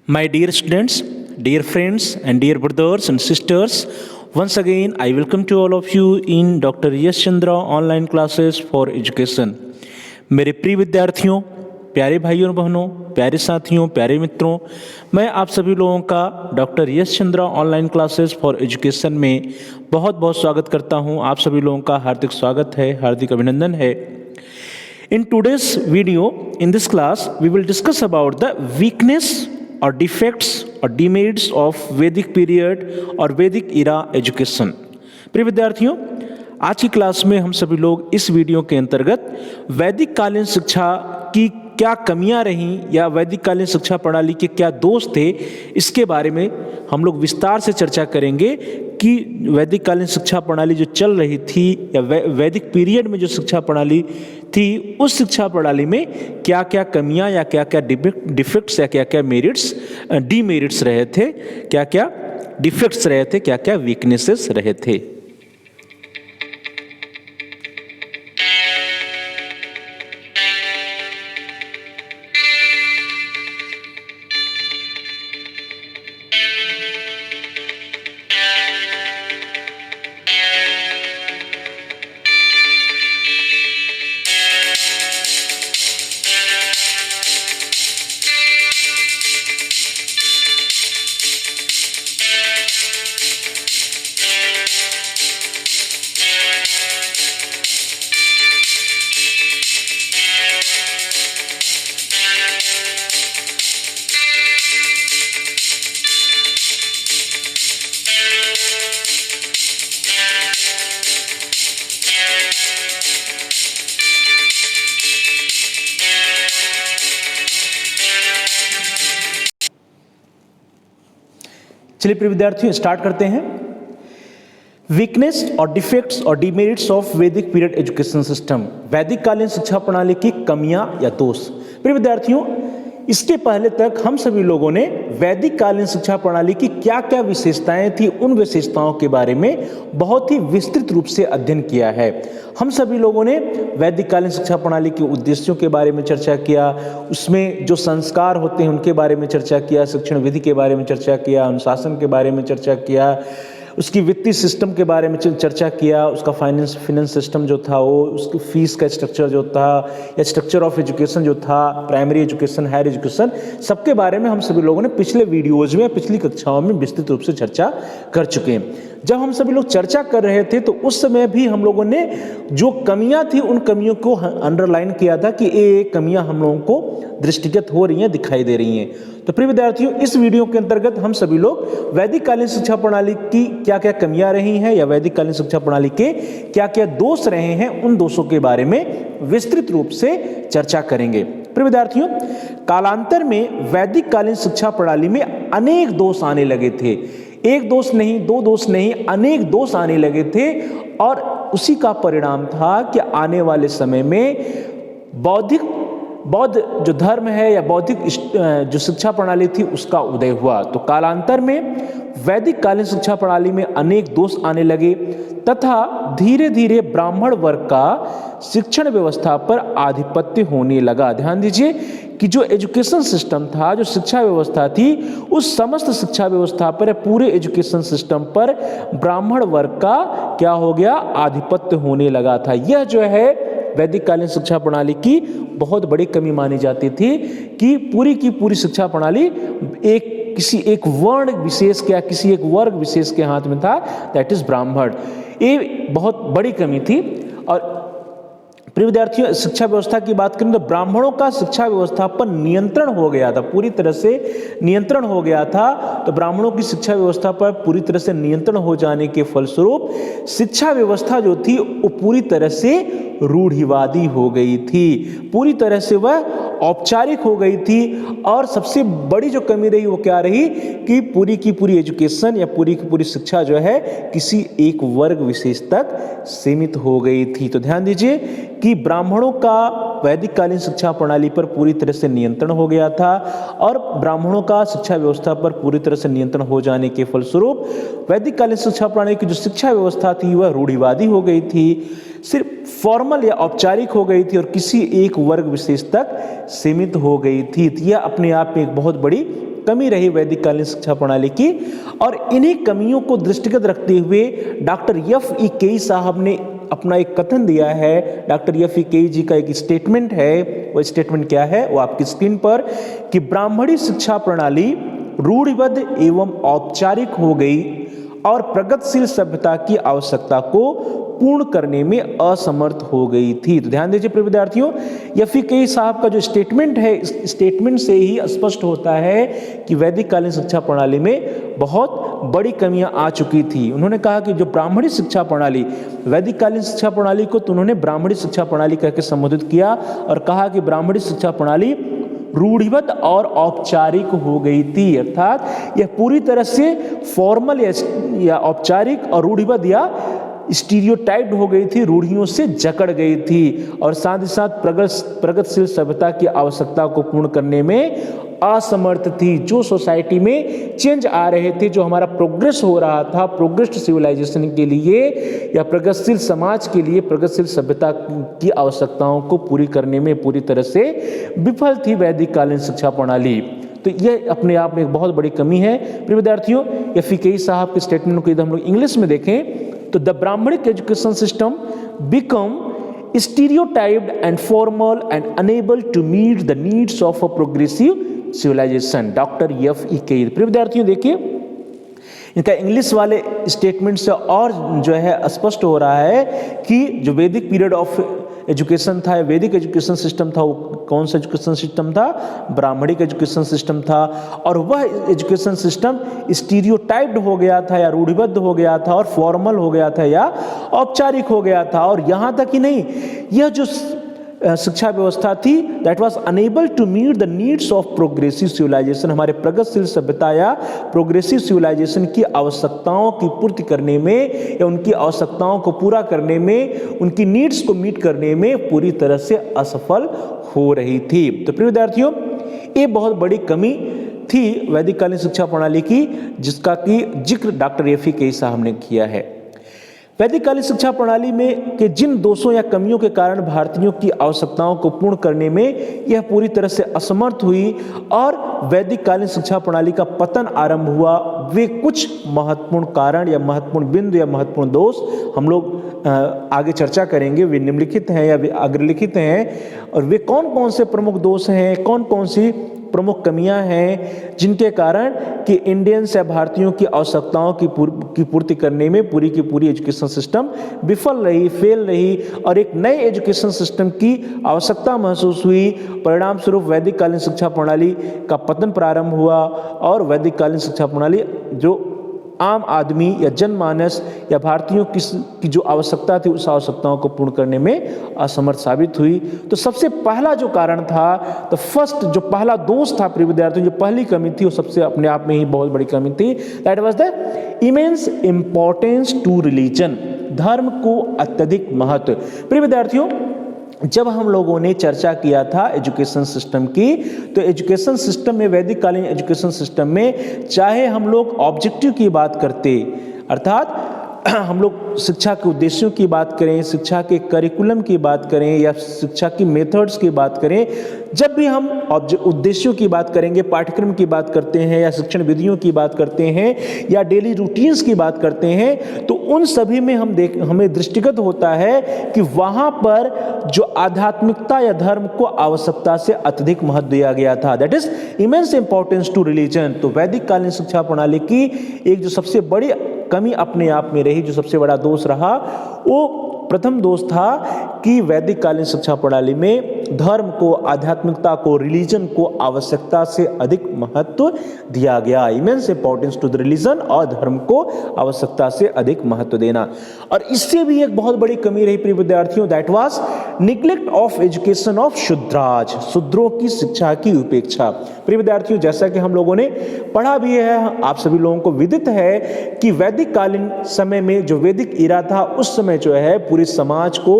My dear students, dear friends, and dear brothers and sisters, once again I welcome to all of you in Dr. Yash Chandra online classes for education. मेरे प्रिय विद्यार्थियों, प्यारे भाइयों और बहनों, प्यारे साथियों, प्यारे मित्रों, मैं आप सभी लोगों का doctor Yash Chandra online classes for education में बहुत बहुत स्वागत करता हूं। आप सभी लोगों का हार्दिक स्वागत है, हार्दिक अभिनंदन है। In today's video, in this class, we will discuss about the weakness or defects or demerits of Vedic period or Vedic era education. प्रिय विद्यार्थियों, आज की क्लास में हम सभी लोग इस वीडियो के अंतर्गत वैदिक कालीन शिक्षा की क्या कमियां रहीं या वैदिक कालीन शिक्षा प्रणाली के क्या दोष थे, इसके बारे में हम लोग विस्तार से चर्चा करेंगे कि वैदिक कालीन शिक्षा प्रणाली जो चल रही थी या वैदिक पीरियड में जो शिक्षा प्रणाली थी, उस शिक्षा प्रणाली में क्या क्या कमियां या क्या क्या डिफेक्ट्स या क्या क्या मेरिट्स डीमेरिट्स रहे थे, क्या क्या डिफेक्ट्स रहे थे, क्या क्या वीकनेसेस रहे थे। चलिए प्रिय विद्यार्थियों, स्टार्ट करते हैं। वीकनेस और डिफेक्ट्स और डिमेरिट्स ऑफ वैदिक पीरियड एजुकेशन सिस्टम, वैदिक कालीन शिक्षा प्रणाली की कमियां या दोष। प्रिय विद्यार्थियों, इसके पहले तक हम सभी लोगों ने वैदिक कालीन शिक्षा प्रणाली की क्या क्या विशेषताएं थी, उन विशेषताओं के बारे में बहुत ही विस्तृत रूप से अध्ययन किया है। हम सभी लोगों ने वैदिक कालीन शिक्षा प्रणाली के उद्देश्यों के बारे में चर्चा किया, उसमें जो संस्कार होते हैं उनके बारे में चर्चा किया, शिक्षण विधि के बारे में चर्चा किया, अनुशासन के बारे में चर्चा किया, उसकी वित्तीय सिस्टम के बारे में चर्चा किया, उसका फाइनेंस सिस्टम जो था वो, उसकी फीस का स्ट्रक्चर जो था या स्ट्रक्चर ऑफ एजुकेशन जो था, प्राइमरी एजुकेशन, हायर एजुकेशन, सबके बारे में हम सभी लोगों ने पिछले वीडियोज में, पिछली कक्षाओं में विस्तृत रूप से चर्चा कर चुके हैं। जब हम सभी लोग चर्चा कर रहे थे तो उस समय भी हम लोगों ने जो कमियां थी उन कमियों को अंडरलाइन किया था कि ये कमियां हम लोगों को दृष्टिगत हो रही हैं, दिखाई दे रही हैं। तो प्रिय विद्यार्थियों, इस वीडियो के अंतर्गत हम सभी लोग वैदिक कालीन शिक्षा प्रणाली की क्या क्या कमियां रही हैं या वैदिक कालीन शिक्षा प्रणाली के क्या क्या दोष रहे हैं, उन दोषों के बारे में विस्तृत रूप से चर्चा करेंगे। प्रिय विद्यार्थियों, कालांतर में वैदिक कालीन शिक्षा प्रणाली में अनेक दोष आने लगे थे। एक दोष नहीं, दो दोष नहीं, अनेक दोष आने लगे थे और उसी का परिणाम था कि आने वाले समय में बौद्ध जो धर्म है या बौद्धिक जो शिक्षा प्रणाली थी उसका उदय हुआ। तो कालांतर में वैदिक कालीन शिक्षा प्रणाली में अनेक दोष आने लगे तथा धीरे धीरे ब्राह्मण वर्ग का शिक्षण व्यवस्था पर आधिपत्य होने लगा। ध्यान दीजिए कि जो एजुकेशन सिस्टम था, जो शिक्षा व्यवस्था थी, उस समस्त शिक्षा व्यवस्था पर, पूरे एजुकेशन सिस्टम पर ब्राह्मण वर्ग का क्या हो गया, आधिपत्य होने लगा था। यह जो है वैदिक कालीन शिक्षा प्रणाली की बहुत बड़ी कमी मानी जाती थी कि पूरी की पूरी शिक्षा प्रणाली किसी एक वर्ण विशेष के या किसी एक वर्ग विशेष के हाथ में था, दैट इज ब्राह्मण। ये बहुत बड़ी कमी थी। और प्रिय विद्यार्थियों, शिक्षा व्यवस्था की बात करें तो ब्राह्मणों का शिक्षा व्यवस्था पर नियंत्रण हो गया था, पूरी तरह से नियंत्रण हो गया था। तो ब्राह्मणों की शिक्षा व्यवस्था पर पूरी तरह से नियंत्रण हो जाने के फलस्वरूप शिक्षा व्यवस्था जो थी वो पूरी तरह से रूढ़िवादी हो गई थी, पूरी तरह से वह औपचारिक हो गई थी। और सबसे बड़ी जो कमी रही वो क्या रही कि पूरी की पूरी एजुकेशन या पूरी की पूरी शिक्षा जो है किसी एक वर्ग विशेष तक सीमित हो गई थी। तो ध्यान दीजिए कि ब्राह्मणों का वैदिक कालीन शिक्षा प्रणाली पर पूरी तरह से नियंत्रण हो गया था और ब्राह्मणों का शिक्षा व्यवस्था पर पूरी तरह से नियंत्रण हो जाने के फलस्वरूप वैदिक कालीन शिक्षा प्रणाली की जो शिक्षा व्यवस्था थी वह रूढ़िवादी हो गई थी, सिर्फ फॉर्मल या औपचारिक हो गई थी और किसी एक वर्ग विशेष तक सीमित हो गई थी। यह अपने आप में एक बहुत बड़ी कमी रही वैदिक कालीन शिक्षा प्रणाली की। और इन्हीं कमियों को दृष्टिगत रखते हुए डॉक्टर F.E. केई साहब ने अपना एक कथन दिया है। Doctor F.E. केई जी का एक स्टेटमेंट है। वो स्टेटमेंट क्या है वो आपकी स्क्रीन पर, कि ब्राह्मणी शिक्षा प्रणाली रूढ़िबद्ध एवं औपचारिक हो गई और प्रगतिशील सभ्यता की आवश्यकता को पूर्ण करने में असमर्थ हो गई थी। तो ध्यान दीजिए प्रिय विद्यार्थियों, F.E. केई साहब का जो स्टेटमेंट है, इस स्टेटमेंट से ही स्पष्ट होता है कि वैदिक कालीन शिक्षा प्रणाली में बहुत बड़ी कमियां आ चुकी थी। उन्होंने कहा कि जो ब्राह्मणी शिक्षा प्रणाली, वैदिक कालीन शिक्षा प्रणाली को तो उन्होंने ब्राह्मणी शिक्षा प्रणाली कहकर संबोधित किया और कहा कि ब्राह्मणी शिक्षा प्रणाली रूढ़िबद्ध और औपचारिक हो गई थी, अर्थात यह पूरी तरह से फॉर्मल या औपचारिक और रूढ़िबद्ध या स्टीरियोटाइप्ड हो गई थी, रूढ़ियों से जकड़ गई थी और साथ ही साथ प्रगतिशील सभ्यता की आवश्यकता को पूर्ण करने में असमर्थ थी। जो सोसाइटी में चेंज आ रहे थे, जो हमारा प्रोग्रेस हो रहा था, प्रोग्रेस्ड सिविलाइजेशन के लिए या प्रगतिशील समाज के लिए, प्रगतिशील सभ्यता की आवश्यकताओं को पूरी करने में पूरी तरह से विफल थी वैदिक कालीन शिक्षा प्रणाली। तो यह अपने आप में एक बहुत बड़ी कमी है। प्रिय विद्यार्थियों, F.E. केई साहब के स्टेटमेंट को यदि हम लोग इंग्लिश में देखें तो the Brahmanic education system become stereotyped and formal and unable to meet the needs of a progressive civilization, doctor F.E. केई। प्रिय विद्यार्थियों देखिए, इनका इंग्लिश वाले स्टेटमेंट से और जो है स्पष्ट हो रहा है कि जो वैदिक पीरियड ऑफ एजुकेशन था, वैदिक एजुकेशन सिस्टम था, वो कौन सा एजुकेशन सिस्टम था? ब्राह्मणिक एजुकेशन सिस्टम था। और वह एजुकेशन सिस्टम स्टीरियोटाइप्ड हो गया था या रूढ़िबद्ध हो गया था और फॉर्मल हो गया था या औपचारिक हो गया था। और यहाँ तक ही नहीं, यह जो शिक्षा व्यवस्था थी that was unable to meet the needs of progressive civilization, हमारे प्रगतिशील सभ्यता या प्रोग्रेसिव सिविलाइजेशन की आवश्यकताओं की पूर्ति करने में या उनकी आवश्यकताओं को पूरा करने में, उनकी नीड्स को मीट करने में पूरी तरह से असफल हो रही थी। तो प्रिय विद्यार्थियों, ये बहुत बड़ी कमी थी वैदिक कालीन शिक्षा प्रणाली की, जिसका कि जिक्र डॉक्टर F.E. केई साहब ने किया है। वैदिक कालीन शिक्षा प्रणाली में के जिन दोषों या कमियों के कारण भारतीयों की आवश्यकताओं को पूर्ण करने में यह पूरी तरह से असमर्थ हुई और वैदिक कालीन शिक्षा प्रणाली का पतन आरंभ हुआ, वे कुछ महत्वपूर्ण कारण या महत्वपूर्ण बिंदु या महत्वपूर्ण दोष हम लोग आगे चर्चा करेंगे। वे निम्नलिखित हैं या वे अग्रलिखित हैं, और वे कौन कौन से प्रमुख दोष हैं, कौन कौन सी प्रमुख कमियां हैं जिनके कारण कि इंडियंस या भारतीयों की आवश्यकताओं की पूर्ति करने में पूरी की पूरी एजुकेशन सिस्टम विफल रही, फेल रही और एक नए एजुकेशन सिस्टम की आवश्यकता महसूस हुई। परिणाम स्वरूप वैदिक कालीन शिक्षा प्रणाली का पतन प्रारंभ हुआ और वैदिक कालीन शिक्षा प्रणाली जो आम आदमी या जनमानस या भारतीयों की जो आवश्यकता थी उस आवश्यकताओं को पूर्ण करने में असमर्थ साबित हुई। तो सबसे पहला जो कारण था, तो फर्स्ट जो पहला दोष था प्रिय विद्यार्थियों, जो पहली कमी थी वो सबसे अपने आप में ही बहुत बड़ी कमी थी, that was the immense importance to religion, धर्म को अत्यधिक महत्व। प्रिय विद्यार्थियों, जब हम लोगों ने चर्चा किया था एजुकेशन सिस्टम की, तो एजुकेशन सिस्टम में, वैदिक कालीन एजुकेशन सिस्टम में, चाहे हम लोग ऑब्जेक्टिव की बात करते, अर्थात हम लोग शिक्षा के उद्देश्यों की बात करें, शिक्षा के करिकुलम की बात करें या शिक्षा की मेथड्स की बात करें, जब भी हम उद्देश्यों की बात करेंगे, पाठ्यक्रम की बात करते हैं या शिक्षण विधियों की बात करते हैं या डेली रूटीन्स की बात करते हैं, तो उन सभी में हमें दृष्टिगत होता है कि वहाँ पर जो आध्यात्मिकता या धर्म को आवश्यकता से अत्यधिक महत्व दिया गया था, that is immense importance to religion. तो वैदिक कालीन शिक्षा प्रणाली की एक जो सबसे बड़ी कमी अपने आप में रही, जो सबसे बड़ा दोष रहा, वो प्रथम दोष था कि वैदिक कालीन शिक्षा प्रणाली में धर्म को, आध्यात्मिकता को, रिलीजन को आवश्यकता से अधिक महत्व दिया गया। Immense importance to the religion, और धर्म को आवश्यकता से अधिक महत्व देना। और इससे भी एक बहुत बड़ी कमी रही प्रिय विद्यार्थियों, that was neglect of education of Shudras, शूद्रों की शिक्षा की उपेक्षा। प्रिय विद्यार्थियों, जैसा कि हम लोगों ने पढ़ा भी है, आप सभी लोगों को विदित है कि वैदिक कालीन समय में, जो वैदिक इरा था, उस समय जो है पूरे समाज को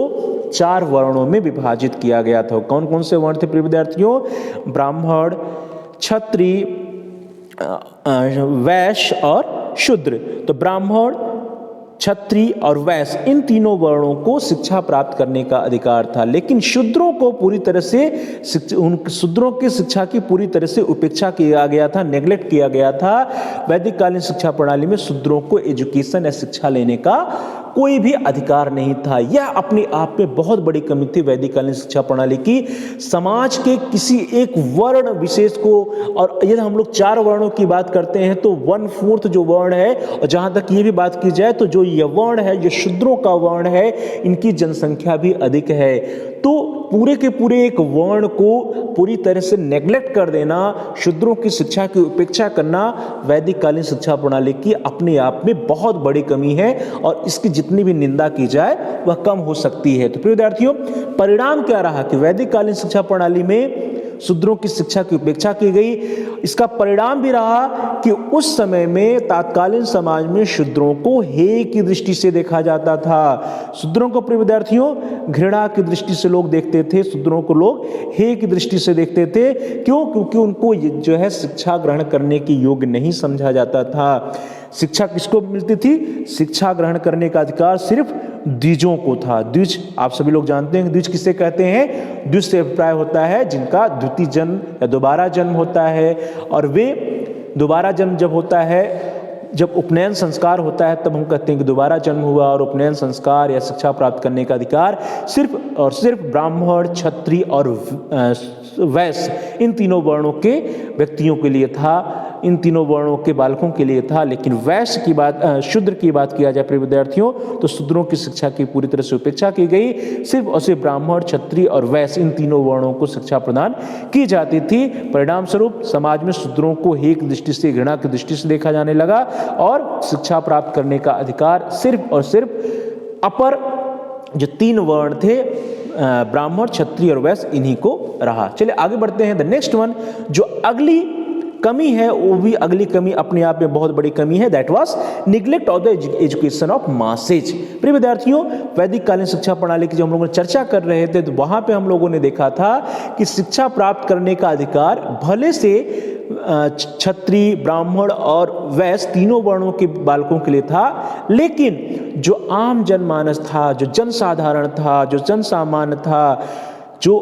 4 वर्णों में विभाजित किया गया था। कौन कौन से वर्ण थे प्रिय विद्यार्थियों? ब्राह्मण, क्षत्रिय, वैश्य और शूद्र। तो ब्राह्मण, क्षत्रिय और वैश्य, इन तीनों वर्णों को शिक्षा प्राप्त करने का अधिकार था, लेकिन शूद्रों को पूरी तरह से उन शूद्रों की शिक्षा की पूरी तरह से उपेक्षा किया गया था, नेग्लेक्ट किया गया था। वैदिक कालीन शिक्षा प्रणाली में शूद्रों को एजुकेशन या शिक्षा लेने का कोई भी अधिकार नहीं था। यह अपने आप में बहुत बड़ी कमी थी वैदिक कालीन शिक्षा प्रणाली की। समाज के किसी एक वर्ण विशेष को, और यदि हम लोग 4 वर्णों की बात करते हैं तो 1/4 जो वर्ण है, और जहां तक ये भी बात की जाए तो जो यह वर्ण है, जो शूद्रों का वर्ण है, इनकी जनसंख्या भी अधिक है। तो पूरे के पूरे एक वर्ण को पूरी तरह से नेग्लेक्ट कर देना, शूद्रों की शिक्षा की उपेक्षा करना वैदिक कालीन शिक्षा प्रणाली की अपने आप में बहुत बड़ी कमी है, और इसकी जितनी भी निंदा की जाए वह कम हो सकती है। तो प्रिय विद्यार्थियों, परिणाम क्या रहा कि वैदिक कालीन शिक्षा प्रणाली में शूद्रों की शिक्षा की उपेक्षा की गई। इसका परिणाम भी रहा कि उस समय में तात्कालीन समाज में शूद्रों को हेय की दृष्टि से देखा जाता था। शूद्रों को प्रिय विद्यार्थियों घृणा की दृष्टि से लोग देखते थे, शूद्रों को लोग हेय की दृष्टि से देखते थे। क्यों? क्योंकि उनको जो है शिक्षा ग्रहण करने की योग्य नहीं समझा जाता था। शिक्षा किसको मिलती थी? शिक्षा ग्रहण करने का अधिकार सिर्फ द्विजों को था। द्विज आप सभी लोग जानते हैं, द्विज किसे कहते हैं? द्विज से अभिप्राय होता है जिनका द्वितीय जन्म या दोबारा जन्म होता है, और वे दोबारा जन्म जब होता है, जब उपनयन संस्कार होता है, तब हम कहते हैं कि दोबारा जन्म हुआ। और उपनयन संस्कार या शिक्षा प्राप्त करने का अधिकार सिर्फ और सिर्फ ब्राह्मण, क्षत्रिय और वैश्य, इन तीनों वर्णों के व्यक्तियों के लिए था, इन तीनों वर्णों के बालकों के लिए था। लेकिन वैश्य की बात, शूद्र की बात किया जाए प्रिय विद्यार्थियों, तो शूद्रों की शिक्षा की पूरी तरह से उपेक्षा की गई। सिर्फ और सिर्फ ब्राह्मण, क्षत्रिय और वैश्य, इन तीनों वर्णों को शिक्षा प्रदान की जाती थी। परिणाम स्वरूप समाज में शूद्रों को हेय की दृष्टि से, घृणा की दृष्टि से देखा जाने लगा, और शिक्षा प्राप्त करने का अधिकार सिर्फ और सिर्फ अपर जो 3 वर्ण थे, ब्राह्मण, क्षत्रिय और वैश्य, इन्हीं को रहा। चलिए आगे बढ़ते हैं। द नेक्स्ट वन, जो अगली कमी है, वो भी अगली कमी अपने आप में बहुत बड़ी कमी है, that was neglect of the education of masses. प्रिय विद्यार्थियों, वैदिक कालीन शिक्षा प्रणाली की जब हम लोगों ने चर्चा कर रहे थे, तो वहां पे हम लोगों ने देखा था कि शिक्षा प्राप्त करने का अधिकार भले से क्षत्रिय, ब्राह्मण और वैश्य तीनों वर्णों के बालकों के लिए था, लेकिन जो आम जनमानस था, जो जनसाधारण था, जो जनसामान्य था, जो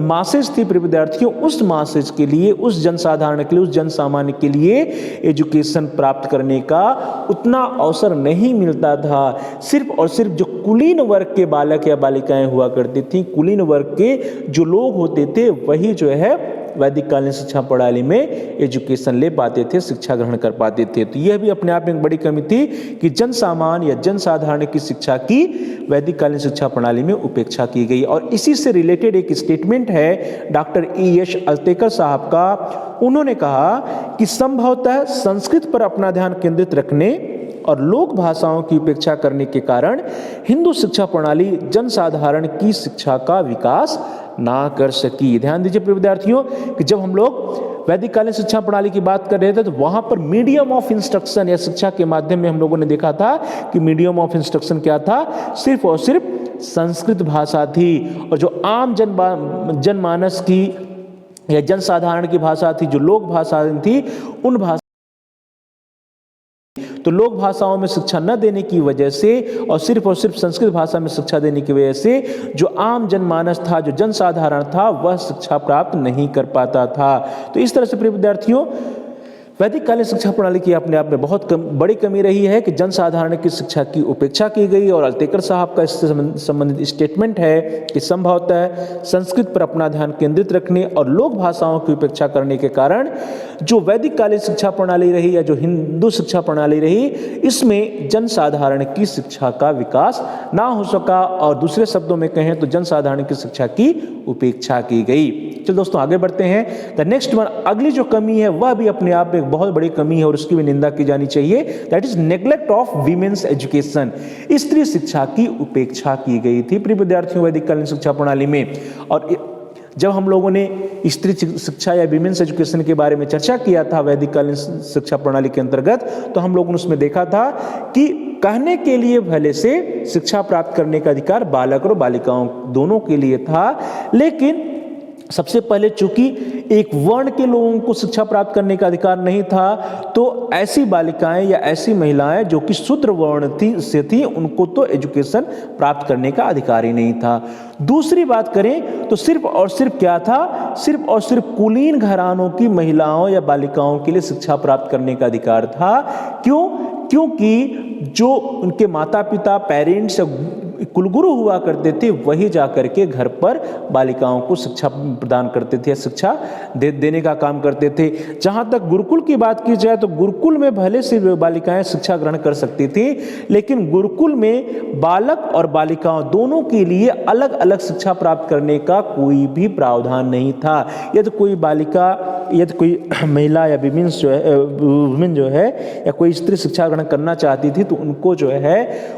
मासेज थी प्रिय विद्यार्थियों, उस मासेज के लिए, उस जनसाधारण के लिए, उस जनसामान्य के लिए एजुकेशन प्राप्त करने का उतना अवसर नहीं मिलता था। सिर्फ और सिर्फ जो कुलीन वर्ग के बालक या बालिकाएं हुआ करती थी, कुलीन वर्ग के जो लोग होते थे, वही जो है वैदिक कालीन शिक्षा प्रणाली में एजुकेशन ले पाते थे, शिक्षा ग्रहण कर पाते थे। तो यह भी अपने आप में एक बड़ी कमी थी कि जन सामान्य या जनसाधारण की शिक्षा की वैदिक कालीन शिक्षा प्रणाली में उपेक्षा की गई। और इसी से रिलेटेड एक स्टेटमेंट है डॉक्टर E.S. अल्तेकर साहब का। उन्होंने कहा कि संभवतः संस्कृत पर अपना ध्यान केंद्रित रखने और लोक भाषाओं की उपेक्षा करने के कारण हिंदू शिक्षा प्रणाली जनसाधारण की शिक्षा का विकास ना कर सकी। ध्यान दीजिए प्रिय विद्यार्थियों कि जब हम लोग वैदिक कालीन शिक्षा प्रणाली की बात कर रहे थे, तो वहां पर मीडियम ऑफ इंस्ट्रक्शन या शिक्षा के माध्यम में हम लोगों ने देखा था कि मीडियम ऑफ इंस्ट्रक्शन क्या था? सिर्फ और सिर्फ संस्कृत भाषा थी। और जो आम जनमानस की या जनसाधारण की भाषा थी, जो लोक भाषा थी, उन भाषा तो लोक भाषाओं में शिक्षा न देने की वजह से और सिर्फ संस्कृत भाषा में शिक्षा देने की वजह से जो आम जनमानस था, जो जनसाधारण था, वह शिक्षा प्राप्त नहीं कर पाता था। तो इस तरह से प्रिय विद्यार्थियों, वैदिक कालीन शिक्षा प्रणाली की अपने आप में बहुत बड़ी कमी रही है कि जनसाधारण की शिक्षा की उपेक्षा की गई। और अल्तेकर साहब का इससे संबंधित स्टेटमेंट है कि संभवतः संस्कृत पर अपना ध्यान केंद्रित रखने और लोक भाषाओं की उपेक्षा करने के कारण जो वैदिक कालीन शिक्षा प्रणाली रही या जो हिंदू शिक्षा प्रणाली रही, इसमें जनसाधारण की शिक्षा का विकास ना हो सका। और दूसरे शब्दों में कहें तो जनसाधारण की शिक्षा की उपेक्षा की गई। चलो दोस्तों आगे बढ़ते हैं। द नेक्स्ट वन, अगली जो कमी है वह भी अपने आप में एक बहुत बड़ी कमी है और उसकी भी निंदा की जानी चाहिए, that is neglect of women's education. स्त्री शिक्षा की उपेक्षा की गई थी प्रिय विद्यार्थियों वैदिक कालीन शिक्षा प्रणाली में। और जब हम लोगों ने स्त्री शिक्षा या विमेन्स एजुकेशन के बारे में चर्चा किया था वैदिक कालीन शिक्षा प्रणाली के अंतर्गत, तो हम लोगों ने उसमें देखा था कि कहने के लिए भले से शिक्षा प्राप्त करने का अधिकार बालक और बालिकाओं दोनों के लिए था, लेकिन सबसे पहले चूंकि एक वर्ण के लोगों को शिक्षा प्राप्त करने का अधिकार नहीं था, तो ऐसी बालिकाएं या ऐसी महिलाएं जो कि शूद्र वर्ण थी उनको तो एजुकेशन प्राप्त करने का अधिकार ही नहीं था। दूसरी बात करें तो सिर्फ और सिर्फ क्या था, सिर्फ और सिर्फ कुलीन घरानों की महिलाओं या बालिकाओं के लिए शिक्षा प्राप्त करने का अधिकार था। क्यों? क्योंकि जो उनके माता पिता पेरेंट्स कुलगुरु हुआ करते थे वही जाकर के घर पर बालिकाओं को शिक्षा प्रदान करते थे, शिक्षा देने का काम करते थे। जहाँ तक गुरुकुल की बात की जाए तो गुरुकुल में भले से बालिकाएं शिक्षा ग्रहण कर सकती थी, लेकिन गुरुकुल में बालक और बालिकाओं दोनों के लिए अलग अलग शिक्षा प्राप्त करने का कोई भी प्रावधान नहीं था। यदि कोई बालिका, यदि कोई महिला या वुमेन जो है या कोई स्त्री शिक्षा ग्रहण करना चाहती थी तो उनको जो है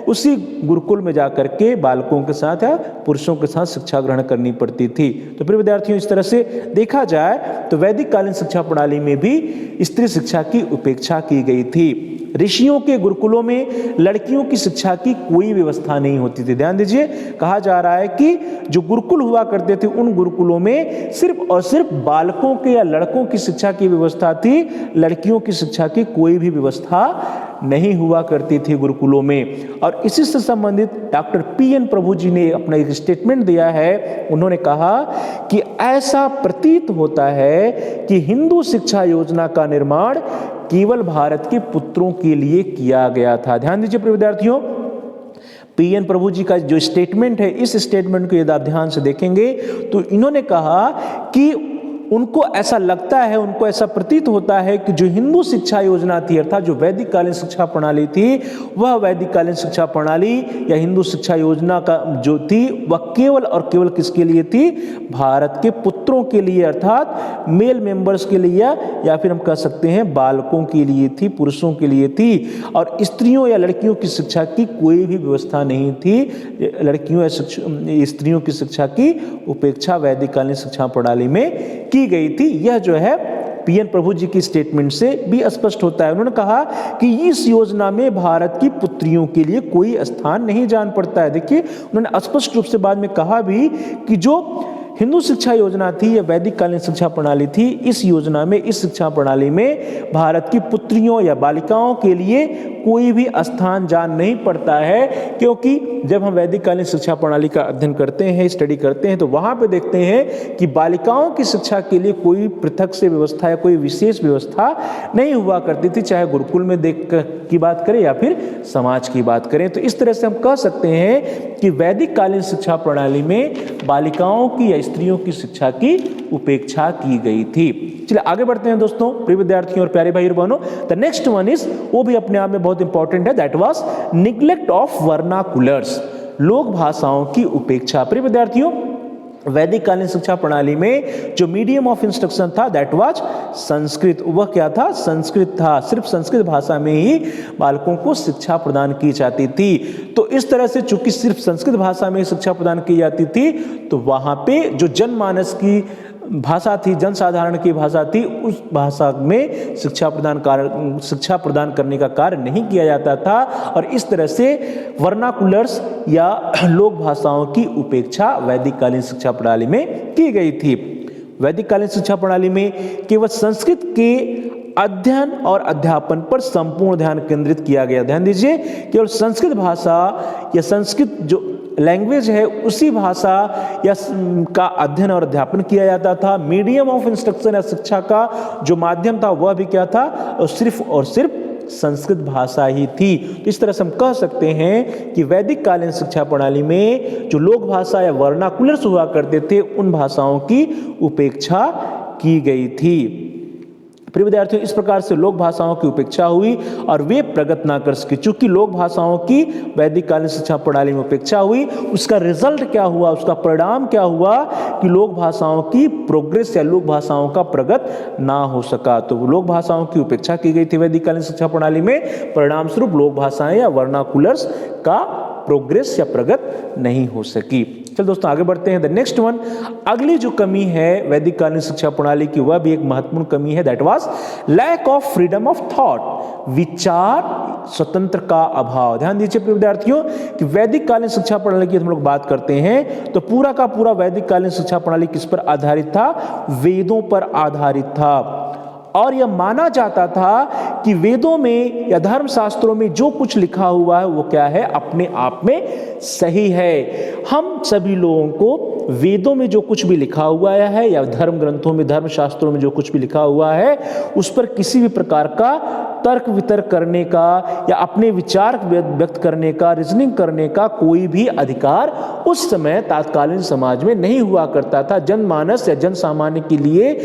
उसी गुरुकुल में जाकर के बालकों के साथ या पुरुषों के साथ शिक्षा ग्रहण करनी पड़ती थी। तो प्रिय विद्यार्थियों, इस तरह से देखा जाए तो वैदिक कालीन शिक्षा प्रणाली में भी स्त्री शिक्षा की उपेक्षा की गई थी। ऋषियों के गुरुकुलों में लड़कियों की शिक्षा की कोई व्यवस्था नहीं होती थी। ध्यान दीजिए, कहा जा रहा है कि जो गुरुकुल हुआ करते थे उन गुरुकुलों में सिर्फ और सिर्फ बालकों के या लड़कों की शिक्षा की व्यवस्था थी, लड़कियों की शिक्षा की कोई भी व्यवस्था नहीं हुआ करती थी गुरुकुलों में। और इसी से संबंधित डॉक्टर पीएन प्रभु जी ने अपना एक स्टेटमेंट दिया है। उन्होंने कहा कि ऐसा प्रतीत होता है कि हिंदू शिक्षा योजना का निर्माण केवल भारत के पुत्रों के लिए किया गया था। ध्यान दीजिए प्रिय विद्यार्थियों, पीएन प्रभु जी का जो स्टेटमेंट है, इस स्टेटमेंट को यदि आप ध्यान से देखेंगे तो इन्होंने कहा कि उनको ऐसा लगता है, उनको ऐसा प्रतीत होता है कि जो हिंदू शिक्षा योजना थी अर्थात जो वैदिक कालीन शिक्षा प्रणाली थी, वह वैदिक कालीन शिक्षा प्रणाली या हिंदू शिक्षा योजना का जो थी वह केवल और केवल किसके लिए थी? भारत के पुत्रों के लिए अर्थात मेल मेंबर्स के लिए, या फिर हम कह सकते हैं बालकों के लिए थी, पुरुषों के लिए थी। और स्त्रियों या लड़कियों की शिक्षा की कोई भी व्यवस्था नहीं थी। लड़कियों या स्त्रियों की शिक्षा की उपेक्षा वैदिक कालीन शिक्षा प्रणाली में की गई थी। यह जो है पीएन प्रभु जी की स्टेटमेंट से भी स्पष्ट होता है। उन्होंने कहा कि इस योजना में भारत की पुत्रियों के लिए कोई स्थान नहीं जान पड़ता है। देखिए, उन्होंने स्पष्ट रूप से बाद में कहा भी कि जो हिंदू शिक्षा योजना थी या वैदिक कालीन शिक्षा प्रणाली थी, इस योजना में, इस शिक्षा प्रणाली में भारत की पुत्रियों या बालिकाओं के लिए कोई भी स्थान जान नहीं पड़ता है। क्योंकि जब हम वैदिक कालीन शिक्षा प्रणाली का अध्ययन करते हैं, स्टडी करते हैं, तो वहां पे देखते हैं कि बालिकाओं की शिक्षा के लिए कोई पृथक से व्यवस्था या कोई विशेष व्यवस्था नहीं हुआ करती थी, चाहे गुरुकुल में देख की बात करें या फिर समाज की बात करें। तो इस तरह से हम कह सकते हैं कि वैदिक कालीन शिक्षा प्रणाली में बालिकाओं की या स्त्रियों की शिक्षा की उपेक्षा की गई थी। चलिए आगे बढ़ते हैं दोस्तों, प्रिय विद्यार्थियों और प्यारे भाई और बहनों। द नेक्स्ट वन इज, वो भी अपने आप में बहुत इंपॉर्टेंट है, दैट वाज निग्लेक्ट ऑफ वर्नाकुलर्स, लोक भाषाओं की उपेक्षा। प्रिय विद्यार्थियों, वैदिक कालीन शिक्षा प्रणाली में जो मीडियम ऑफ इंस्ट्रक्शन था दैट वाज संस्कृत। वह क्या था? संस्कृत था। सिर्फ संस्कृत भाषा में ही बालकों को शिक्षा प्रदान की जाती थी। तो इस तरह से चूंकि सिर्फ संस्कृत भाषा में शिक्षा प्रदान की जाती थी, तो वहां पे जो जनमानस की भाषा थी, जनसाधारण की भाषा थी, उस भाषा में शिक्षा प्रदान करने का कार्य नहीं किया जाता था। और इस तरह से वर्नाकुलर्स या लोक भाषाओं की उपेक्षा वैदिक कालीन शिक्षा प्रणाली में की गई थी। वैदिक कालीन शिक्षा प्रणाली में केवल संस्कृत के अध्ययन और अध्यापन पर संपूर्ण ध्यान केंद्रित किया गया। ध्यान दीजिए, केवल संस्कृत भाषा या संस्कृत जो लैंग्वेज है उसी भाषा या का अध्ययन और अध्यापन किया जाता था। मीडियम ऑफ इंस्ट्रक्शन या शिक्षा का जो माध्यम था वह भी क्या था? और सिर्फ संस्कृत भाषा ही थी। तो इस तरह से हम कह सकते हैं कि वैदिक कालीन शिक्षा प्रणाली में जो लोक भाषा या वर्नाकुलर्स हुआ करते थे, उन भाषाओं की उपेक्षा की गई थी। प्रिय विद्यार्थियों, इस प्रकार से लोक भाषाओं की उपेक्षा हुई और वे प्रगत ना कर सके। चूंकि लोक भाषाओं की वैदिक कालीन शिक्षा प्रणाली में उपेक्षा हुई, उसका रिजल्ट क्या हुआ, उसका परिणाम क्या हुआ कि लोक भाषाओं की प्रोग्रेस या लोक भाषाओं का प्रगत ना हो सका। तो लोक भाषाओं की उपेक्षा की गई थी वैदिक कालीन शिक्षा प्रणाली में, परिणाम स्वरूप लोक भाषाएं या वर्नाकुलर्स का प्रोग्रेस या प्रगत नहीं हो सकी। चल दोस्तों आगे बढ़ते हैं। द नेक्स्ट वन, अगली जो कमी है वैदिक कालीन शिक्षा प्रणाली की, वह भी एक महत्वपूर्ण कमी है, that was lack of freedom of thought. विचार स्वतंत्र का अभाव। ध्यान दीजिए प्रिय विद्यार्थियों कि वैदिक कालीन शिक्षा प्रणाली की हम लोग बात करते हैं तो पूरा का पूरा वैदिक कालीन शिक्षा प्रणाली किस पर आधारित था? वेदों पर आधारित था। और यह माना जाता था कि वेदों में या धर्म शास्त्रों में जो कुछ लिखा हुआ है वो क्या है? अपने आप में सही है। हम सभी लोगों को वेदों में जो कुछ भी लिखा हुआ है या धर्म ग्रंथों में, धर्म शास्त्रों में जो कुछ भी लिखा हुआ है उस पर किसी भी प्रकार का तर्क वितर्क करने का या अपने विचार व्यक्त करने का, रीजनिंग करने का कोई भी अधिकार उस समय तत्कालीन समाज में नहीं हुआ करता था। जनमानस या जन सामान्य के लिए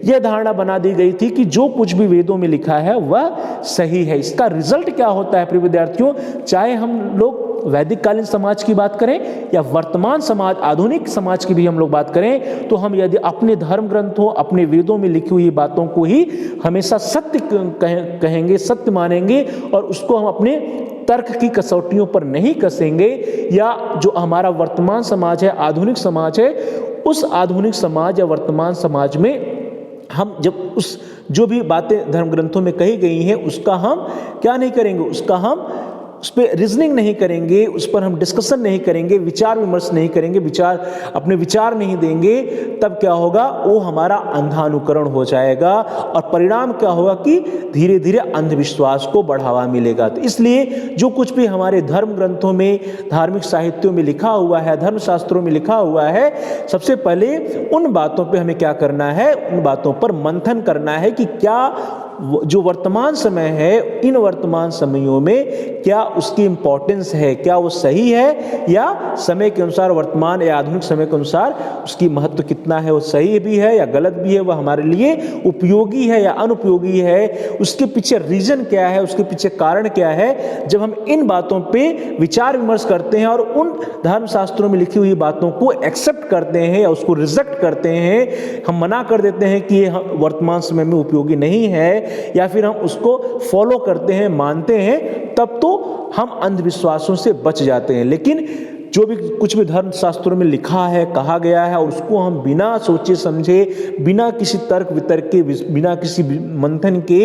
यह धारणा बना दी गई थी कि जो कुछ भी वेदों में लिखा है वह सही है। इसका रिजल्ट क्या होता है प्रिय विद्यार्थियों? चाहे हम लोग वैदिक कालीन समाज की बात करें या वर्तमान समाज, आधुनिक समाज की भी हम लोग बात करें, तो हम यदि अपने धर्म ग्रंथों, अपने वेदों में लिखी हुई बातों को ही हमेशा सत्य कहेंगे, सत्य मानेंगे और उसको हम अपने तर्क की कसौटियों पर नहीं कसेंगे। या जो हमारा वर्तमान समाज है, आधुनिक समाज है, उस आधुनिक समाज या वर्तमान समाज में हम जब उस जो भी बातें धर्म ग्रंथों में कही गई हैं उसका हम क्या नहीं करेंगे? उसका हम उस पर रीजनिंग नहीं करेंगे, उस पर हम डिस्कशन नहीं करेंगे, विचार विमर्श नहीं करेंगे, अपने विचार नहीं देंगे, तब क्या होगा? वो हमारा अंधानुकरण हो जाएगा और परिणाम क्या होगा कि धीरे धीरे अंधविश्वास को बढ़ावा मिलेगा। तो इसलिए जो कुछ भी हमारे धर्म ग्रंथों में, धार्मिक साहित्यों में लिखा हुआ है, धर्म शास्त्रों में लिखा हुआ है, सबसे पहले उन बातों पे हमें क्या करना है? उन बातों पर मंथन करना है कि क्या जो वर्तमान समय है, इन वर्तमान समयों में क्या उसकी इंपॉर्टेंस है, क्या वो सही है या समय के अनुसार, वर्तमान या आधुनिक समय के अनुसार उसकी महत्व कितना है, वो सही भी है या गलत भी है, वह हमारे लिए उपयोगी है या अनुपयोगी है, उसके पीछे रीजन क्या है, उसके पीछे कारण क्या है। जब हम इन बातों पे विचार विमर्श करते हैं और उन धर्म शास्त्रों में लिखी हुई बातों को एक्सेप्ट करते हैं या उसको रिजेक्ट करते हैं, हम मना कर देते हैं कि ये वर्तमान समय में उपयोगी नहीं है, या फिर हम उसको फॉलो करते हैं, मानते हैं, तब तो हम अंधविश्वासों से बच जाते हैं। लेकिन जो भी कुछ भी धर्म शास्त्रों में लिखा है, कहा गया है, और उसको हम बिना सोचे समझे, बिना किसी तर्क वितर्क के, बिना किसी मंथन के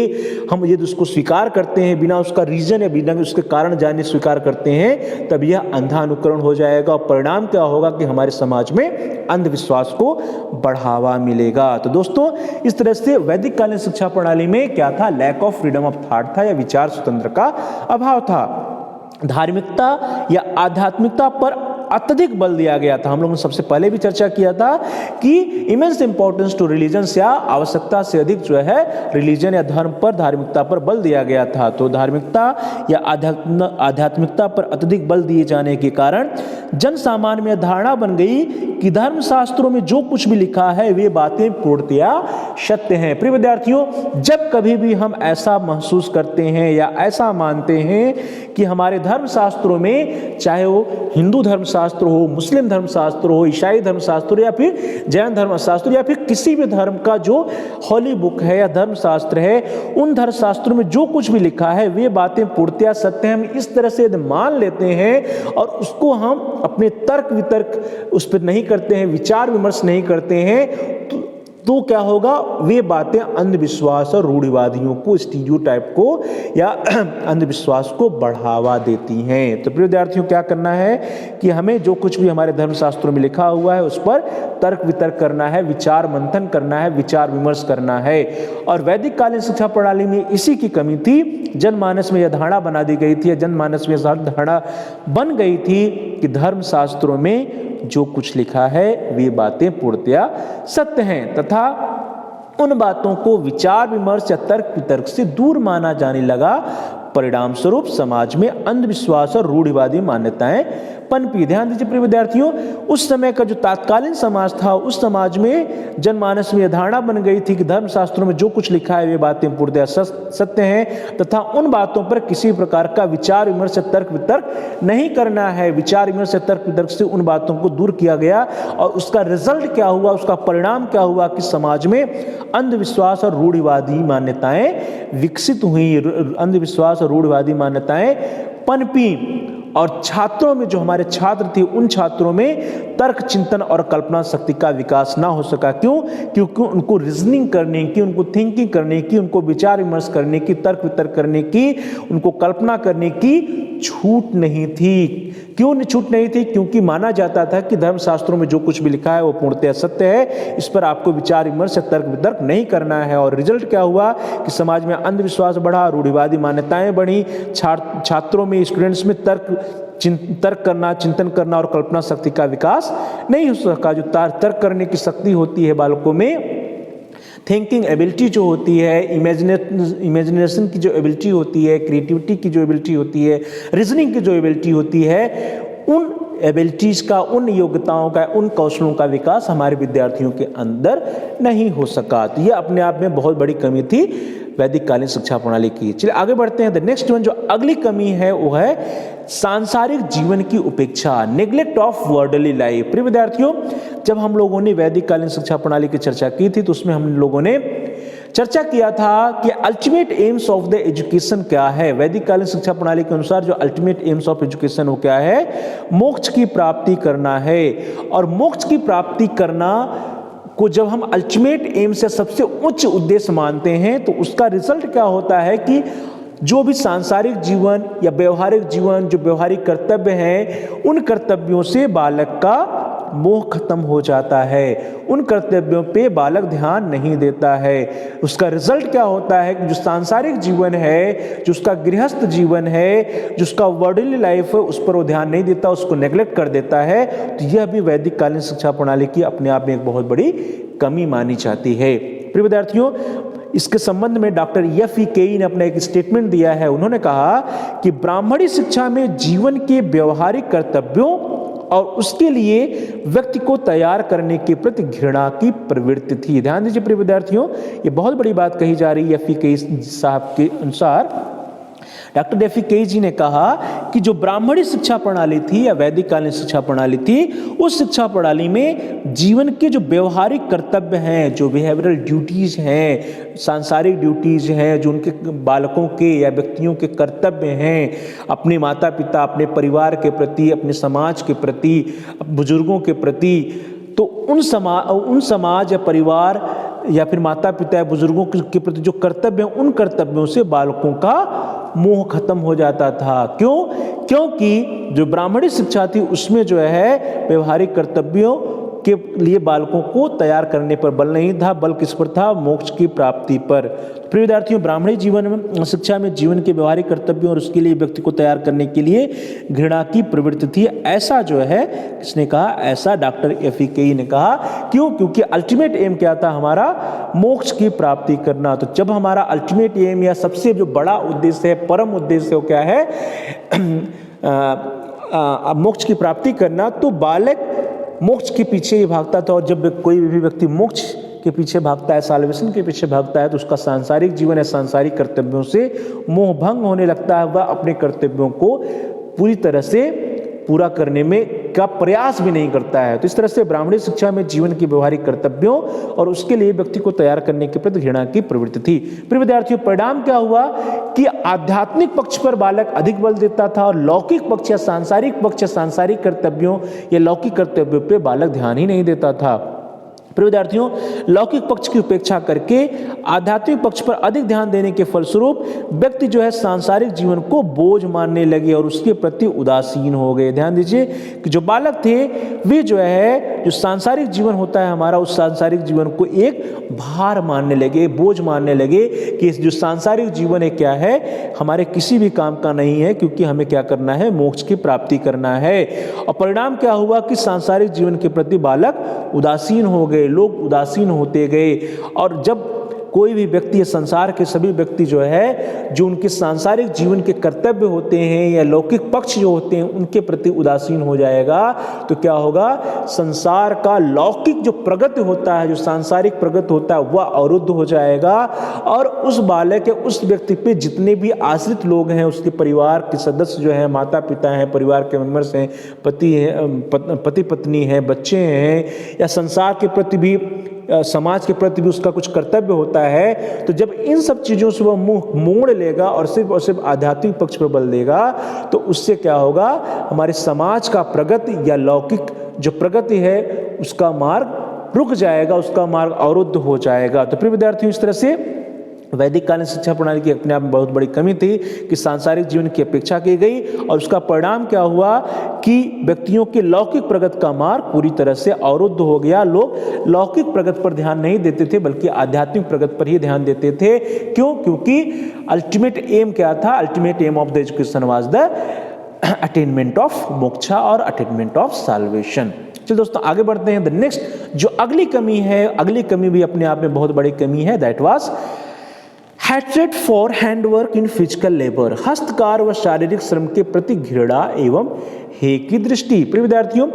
हम यदि उसको स्वीकार करते हैं, बिना उसका रीजन या बिना उसके कारण जाने स्वीकार करते हैं, तब यह अंधानुकरण हो जाएगा और परिणाम क्या होगा कि हमारे समाज में अंधविश्वास को बढ़ावा मिलेगा। तो दोस्तों, इस तरह से वैदिक कालीन शिक्षा प्रणाली में क्या था? Lack of freedom of thought था या विचार स्वतंत्र का अभाव था। धार्मिकता या आध्यात्मिकता पर अत्यधिक बल दिया गया था। हम लोगों ने सबसे पहले भी चर्चा किया था कि इमेंस इंपॉर्टेंस टू रिलीजन्स, या आवश्यकता से अधिक जो है रिलीजन या धर्म पर, धार्मिकता पर बल दिया गया था। तो धार्मिकता या आध्यात्मिकता पर अत्यधिक बल दिए जाने के कारण जन सामान्य में धारणा बन गई कि धर्म शास्त्रों में जो कुछ भी लिखा है वे बातें पूर्णतया सत्य हैं। प्रिय विद्यार्थियों, जब कभी भी हम ऐसा महसूस करते हैं या ऐसा मानते हैं कि हमारे धर्म शास्त्रों में, चाहे वो हिंदू धर्म शास्त्र हो, मुस्लिम धर्म शास्त्र हो, ईसाई धर्म शास्त्र या फिर जैन धर्म शास्त्र या फिर किसी भी धर्म का जो हॉली बुक है या धर्म शास्त्र है, उन धर्म शास्त्रों में जो कुछ भी लिखा है वे बातें पूर्णतया सत्य हैं, हम इस तरह से मान लेते हैं और उसको हम अपने तर्क वितर्क उस पर नहीं करते हैं, विचार विमर्श नहीं करते हैं, तो क्या होगा? वे बातें अंधविश्वास और रूढ़िवादियों को, स्टीरियोटाइप को या अंधविश्वास को बढ़ावा देती हैं। तो प्रिय विद्यार्थियों, क्या करना है कि हमें जो कुछ भी हमारे धर्मशास्त्रों में लिखा हुआ है उस पर तर्क वितर्क करना है, विचार मंथन करना है, विचार विमर्श करना है। और वैदिक कालीन शिक्षा प्रणाली में इसी की कमी थी। जनमानस में यह धारणा बना दी गई थी, जनमानस में यह धारणा बन गई थी कि धर्म शास्त्रों में जो कुछ लिखा है वे बातें पूर्णतया सत्य हैं तथा उन बातों को विचार विमर्श या तर्क वितर्क से दूर माना जाने लगा। परिणाम स्वरूप समाज में अंधविश्वास और रूढ़िवादी मान्यताएं पनपी। ध्यान दीजिए प्रिय विद्यार्थियों, उस समय का जो तत्कालीन समाज था, उस समाज में जनमानस में यह धारणा बन गई थी कि धर्म शास्त्रों में जो कुछ लिखा है वे बातें पूर्णतः सत्य हैं तथा उन बातों पर किसी प्रकार का विचार विमर्श या तर्क वितर्क नहीं करना है। विचार विमर्श या तर्क वितर्क से उन बातों को दूर किया गया और उसका रिजल्ट क्या हुआ, उसका परिणाम क्या हुआ कि समाज में अंधविश्वास और रूढ़िवादी मान्यताएं विकसित हुई, अंधविश्वास और रूढ़िवादी मान्यताएं पनपी। और छात्रों में, जो हमारे छात्र थे, उन छात्रों में तर्क, चिंतन और कल्पना शक्ति का विकास ना हो सका। क्यों? क्योंकि उनको रीजनिंग करने की, उनको थिंकिंग करने की, उनको विचार विमर्श करने की, तर्क वितर्क करने की, उनको कल्पना करने की छूट नहीं थी। क्यों छूट नहीं थी? क्योंकि माना जाता था कि धर्मशास्त्रों में जो कुछ भी लिखा है वो पूर्णतः सत्य है, इस पर आपको विचार विमर्श, तर्क वितर्क नहीं करना है। और रिजल्ट क्या हुआ कि समाज में अंधविश्वास बढ़ा, रूढ़िवादी मान्यताएं बढ़ी, छात्रों में, स्टूडेंट्स में तर्क करना, चिंतन करना और कल्पना शक्ति का विकास नहीं हो सका। जो तर्क करने की शक्ति होती है बालकों में, थिंकिंग एबिलिटी जो होती है, इमेजिनेशन की जो एबिलिटी होती है, क्रिएटिविटी की जो एबिलिटी होती है, रीजनिंग की जो एबिलिटी होती है, उन एबिलिटीज का, उन योग्यताओं का, उन कौशलों का विकास हमारे विद्यार्थियों के अंदर नहीं हो सका। तो ये अपने आप में बहुत बड़ी कमी थी वैदिक कालीन शिक्षा प्रणाली की। चलिए आगे बढ़ते हैं। द नेक्स्ट वन, जो अगली कमी है वो है सांसारिक जीवन की उपेक्षा, नेग्लेक्ट ऑफ वर्ल्डली लाइफ। प्रिय विद्यार्थियों, जब हम लोगों ने वैदिक कालीन शिक्षा प्रणाली की चर्चा की थी तो उसमें हम लोगों ने चर्चा किया था कि ultimate AIIMS of the education क्या है। वैदिक कालीन शिक्षा प्रणाली के अनुसार जो अल्टीमेट एम्स ऑफ एजुकेशन वो क्या है? मोक्ष की प्राप्ति करना है। और मोक्ष की प्राप्ति करना को जब हम अल्टीमेट एम से, सबसे उच्च उद्देश्य मानते हैं, तो उसका रिजल्ट क्या होता है कि जो भी सांसारिक जीवन या व्यवहारिक जीवन, जो व्यवहारिक कर्तव्य हैं, उन कर्तव्यों से बालक का मोह खत्म हो जाता है, उन कर्तव्यों पे बालक ध्यान नहीं देता है। उसका रिजल्ट क्या होता है कि जो सांसारिक जीवन है, जो उसका गृहस्थ जीवन है, जो उसका वर्ल्डली लाइफ है, उस पर वो ध्यान नहीं देता, उसको नेग्लेक्ट कर देता है। तो यह भी वैदिक कालीन शिक्षा प्रणाली की अपने आप में एक बहुत बड़ी कमी मानी जाती है। प्रिय विद्यार्थियों, इसके संबंध में डॉक्टर एफ.ई. केई ने अपना एक स्टेटमेंट दिया है। उन्होंने कहा कि ब्राह्मणी शिक्षा में जीवन के व्यवहारिक कर्तव्यों और उसके लिए व्यक्ति को तैयार करने के प्रति घृणा की प्रवृत्ति थी। ध्यान दीजिए प्रिय विद्यार्थियों, ये बहुत बड़ी बात कही जा रही है एफ.ई. केई साहब के अनुसार। Doctor FE. केई जी ने कहा कि जो ब्राह्मणी शिक्षा प्रणाली थी या वैदिक कालीन शिक्षा प्रणाली थी, उस शिक्षा प्रणाली में जीवन के जो व्यवहारिक कर्तव्य हैं, जो बिहेवियरल ड्यूटीज हैं, सांसारिक ड्यूटीज हैं, जो उनके बालकों के या व्यक्तियों के कर्तव्य हैं, अपने माता पिता, अपने परिवार के प्रति, अपने समाज के प्रति, बुजुर्गों के प्रति, तो उन समाज या परिवार या फिर माता पिता या बुजुर्गों के प्रति जो कर्तव्य हैं, उन कर्तव्यों से बालकों का मोह खत्म हो जाता था। क्यों? क्योंकि जो ब्राह्मणी शिक्षा थी उसमें जो है व्यवहारिक कर्तव्यों के लिए बालकों को तैयार करने पर बल नहीं था, बल किस पर था? मोक्ष की प्राप्ति पर। प्रिय विद्यार्थियों, ब्राह्मणी जीवन में, शिक्षा में जीवन के व्यवहारिक कर्तव्यों और उसके लिए व्यक्ति को तैयार करने के लिए घृणा की प्रवृत्ति थी। ऐसा जो है किसने कहा? ऐसा डॉक्टर एफ.ई. केई ने कहा। क्यों? क्योंकि अल्टीमेट एम क्या था हमारा? मोक्ष की प्राप्ति करना। तो जब हमारा अल्टीमेट एम या सबसे जो बड़ा उद्देश्य है, परम उद्देश्य, वो क्या है? मोक्ष की प्राप्ति करना, तो बालक मोक्ष के पीछे ही भागता था। और जब कोई भी व्यक्ति मोक्ष के पीछे भागता है, साल्वेशन के पीछे भागता है, तो उसका सांसारिक जीवन या सांसारिक कर्तव्यों से मोह भंग होने लगता है। वह अपने कर्तव्यों को पूरी तरह से पूरा करने में का प्रयास भी नहीं करता है। तो इस तरह से ब्राह्मणी शिक्षा में जीवन के व्यवहारिक कर्तव्यों और उसके लिए व्यक्ति को तैयार करने के प्रति घृणा की प्रवृत्ति थी। प्रिय विद्यार्थियों, परिणाम क्या हुआ कि आध्यात्मिक पक्ष पर बालक अधिक बल देता था और लौकिक पक्ष या सांसारिक पक्ष या सांसारिक कर्तव्यों या लौकिक कर्तव्यों पर बालक ध्यान ही नहीं देता था। प्रिय विद्यार्थियों, लौकिक पक्ष की उपेक्षा करके आध्यात्मिक पक्ष पर अधिक ध्यान देने के फलस्वरूप व्यक्ति जो है सांसारिक जीवन को बोझ मानने लगे और उसके प्रति उदासीन हो गए। ध्यान दीजिए कि जो बालक थे वे जो है, जो सांसारिक जीवन होता है हमारा, उस सांसारिक जीवन को एक भार मानने लगे, बोझ मानने लगे कि जो सांसारिक जीवन है क्या है, हमारे किसी भी काम का नहीं है, क्योंकि हमें क्या करना है? मोक्ष की प्राप्ति करना है। और परिणाम क्या हुआ कि सांसारिक जीवन के प्रति बालक उदासीन हो गए, लोग उदासीन होते गए। और जब कोई भी व्यक्ति, संसार के सभी व्यक्ति जो है, जो उनके सांसारिक जीवन के कर्तव्य होते हैं या लौकिक पक्ष जो होते हैं उनके प्रति उदासीन हो जाएगा, तो क्या होगा? संसार का लौकिक जो प्रगति होता है, जो सांसारिक प्रगति होता है, वह अवरुद्ध हो जाएगा। और उस बालक या उस व्यक्ति पे जितने भी आश्रित लोग हैं, उसके परिवार के सदस्य जो हैं, माता पिता हैं, परिवार के मेंबर्स हैं, पति पत्नी हैं, बच्चे हैं, या संसार के प्रति भी समाज के प्रति भी उसका कुछ कर्तव्य होता है, तो जब इन सब चीज़ों से वह मुंह मोड़ लेगा और सिर्फ आध्यात्मिक पक्ष पर बल देगा, तो उससे क्या होगा, हमारे समाज का प्रगति या लौकिक जो प्रगति है उसका मार्ग रुक जाएगा, उसका मार्ग अवरुद्ध हो जाएगा। तो प्रिय विद्यार्थियों, इस तरह से वैदिक कालीन शिक्षा प्रणाली की अपने आप में बहुत बड़ी कमी थी कि सांसारिक जीवन की अपेक्षा की गई, और उसका परिणाम क्या हुआ कि व्यक्तियों के लौकिक प्रगति का मार्ग पूरी तरह से अवरुद्ध हो गया। लोग लौकिक प्रगति पर ध्यान नहीं देते थे, बल्कि आध्यात्मिक प्रगति पर ही ध्यान देते थे। क्यों? क्योंकि अल्टीमेट एम क्या था? Ultimate aim of the education was the attainment of moksha और अटेनमेंट ऑफ साल्वेशन। चलिए दोस्तों, आगे बढ़ते हैं। द नेक्स्ट जो अगली कमी है, अगली कमी भी अपने आप में बहुत बड़ी कमी है, that was hatred for handwork in physical labour. हस्तकार व शारीरिक श्रम के प्रति घृणा एवं हे की दृष्टि। प्रिय विद्यार्थियों,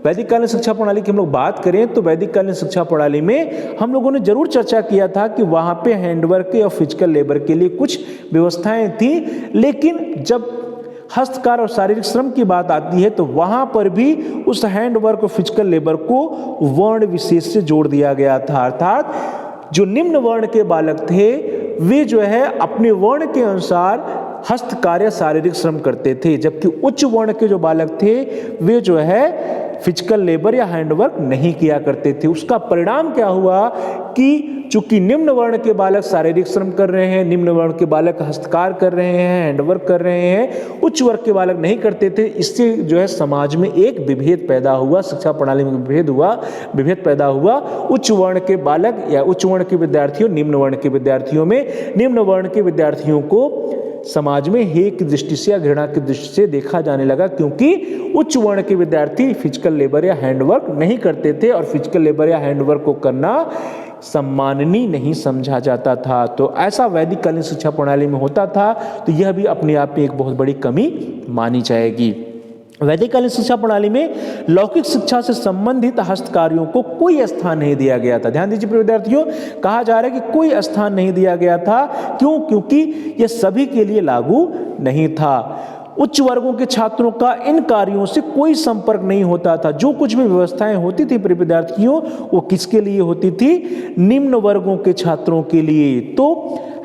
वैदिक कालीन शिक्षा प्रणाली की हम लोग बात करें तो वैदिक कालीन शिक्षा प्रणाली में हम लोगों ने जरूर चर्चा किया था कि वहां पे हैंडवर्क और फिजिकल लेबर के लिए कुछ व्यवस्थाएं थी, लेकिन जब हस्तकार और शारीरिक श्रम की बात आती है तो वहां पर भी उस हैंडवर्क और फिजिकल लेबर को वर्ण विशेष से जोड़ दिया गया था। अर्थात जो निम्न वर्ण के बालक थे वे जो है अपने वर्ण के अनुसार हस्तकार्य शारीरिक श्रम करते थे, जबकि उच्च वर्ण के जो बालक थे वे जो है फिजिकल लेबर या हैंडवर्क नहीं किया करते थे। उसका परिणाम क्या हुआ कि चूंकि निम्न वर्ण के बालक शारीरिक श्रम कर रहे हैं, निम्न वर्ण के बालक हस्तकार कर रहे हैं, हैंडवर्क कर रहे हैं, उच्च वर्ग के बालक नहीं करते थे। इससे जो है समाज में एक विभेद पैदा हुआ, शिक्षा प्रणाली में विभेद पैदा हुआ। उच्च वर्ण के बालक या उच्च वर्ण के विद्यार्थियों निम्न वर्ण के विद्यार्थियों में, निम्न वर्ण के विद्यार्थियों को समाज में हे की दृष्टि से या घृणा की दृष्टि से देखा जाने लगा, क्योंकि उच्च वर्ण के विद्यार्थी फिजिकल लेबर या हैंडवर्क नहीं करते थे और फिजिकल लेबर या हैंडवर्क को करना सम्माननीय नहीं समझा जाता था। तो ऐसा वैदिक कालीन शिक्षा प्रणाली में होता था, तो यह भी अपने आप में एक बहुत बड़ी कमी मानी जाएगी। वैदिक कालीन शिक्षा प्रणाली में लौकिक शिक्षा से संबंधित हस्तकार्यों को कोई स्थान नहीं दिया गया था। ध्यान दीजिए विद्यार्थियों, कहा जा रहा है कि कोई स्थान नहीं दिया गया था। क्यों? क्योंकि यह सभी के लिए लागू नहीं था। उच्च वर्गों के छात्रों का इन कार्यों से कोई संपर्क नहीं होता था। जो कुछ भी व्यवस्थाएं होती थी प्रिय विद्यार्थियों, वो किसके लिए होती थी? निम्न वर्गों के छात्रों के लिए। तो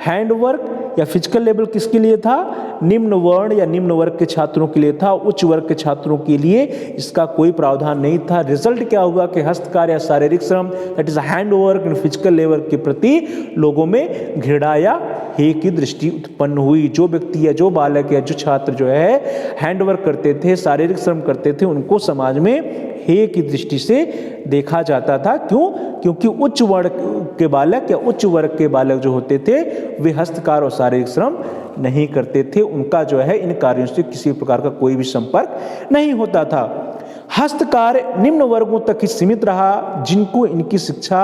हैंडवर्क या फिजिकल लेबर किसके लिए था? निम्न वर्ण या निम्न वर्ग के छात्रों के लिए था। उच्च वर्ग के छात्रों के लिए इसका कोई प्रावधान नहीं था। रिजल्ट क्या हुआ कि हस्तकार या शारीरिक श्रम, that is handwork and physical labour के प्रति लोगों में घृणा या हे की दृष्टि उत्पन्न हुई। जो व्यक्ति या जो बालक या जो छात्र जो है हैंडवर्क करते थे, शारीरिक श्रम करते थे, उनको समाज में हे की दृष्टि से देखा जाता था। क्यों? क्योंकि उच्च वर्ग के बालक या उच्च वर्ग के बालक जो होते थे वे हस्तकार और शारीरिक श्रम नहीं करते थे। उनका जो है इन कार्यों से किसी प्रकार का कोई भी संपर्क नहीं होता था। हस्तकार निम्न वर्गों तक ही सीमित रहा, जिनको इनकी शिक्षा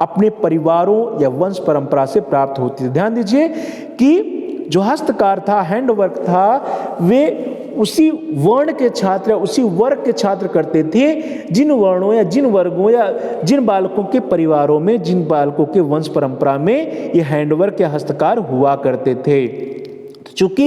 अपने परिवारों या वंश परंपरा से प्राप्त होती थी। ध्यान दीजिए कि जो हस्तकार था, हैंडवर्क था, वे उसी वर्ण के छात्र या उसी वर्ग के छात्र करते थे जिन वर्णों या जिन वर्गों या जिन बालकों के परिवारों में, जिन बालकों के वंश परंपरा में ये हैंडवर्क या हस्तकार हुआ करते थे। चूंकि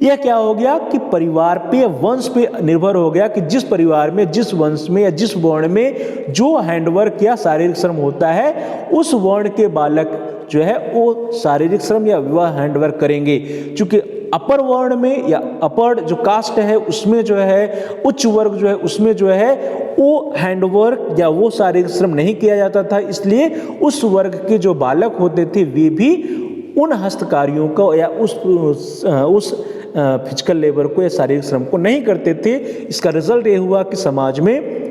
यह क्या हो गया कि परिवार पे, वंश पे निर्भर हो गया कि जिस परिवार में, जिस वंश में या जिस वर्ण में जो हैंडवर्क या शारीरिक श्रम होता है, उस वर्ण के बालक जो है वो शारीरिक श्रम या वह हैंडवर्क करेंगे। चूंकि अपर वर्ण में या अपर जो कास्ट है उसमें जो है, उच्च वर्ग जो है उसमें जो है वो हैंडवर्क या वो शारीरिक श्रम नहीं किया जाता था, इसलिए उस वर्ग के जो बालक होते थे वे भी उन हस्तकारियों को या उस फिजिकल लेबर को या शारीरिक श्रम को नहीं करते थे। इसका रिजल्ट ये हुआ कि समाज में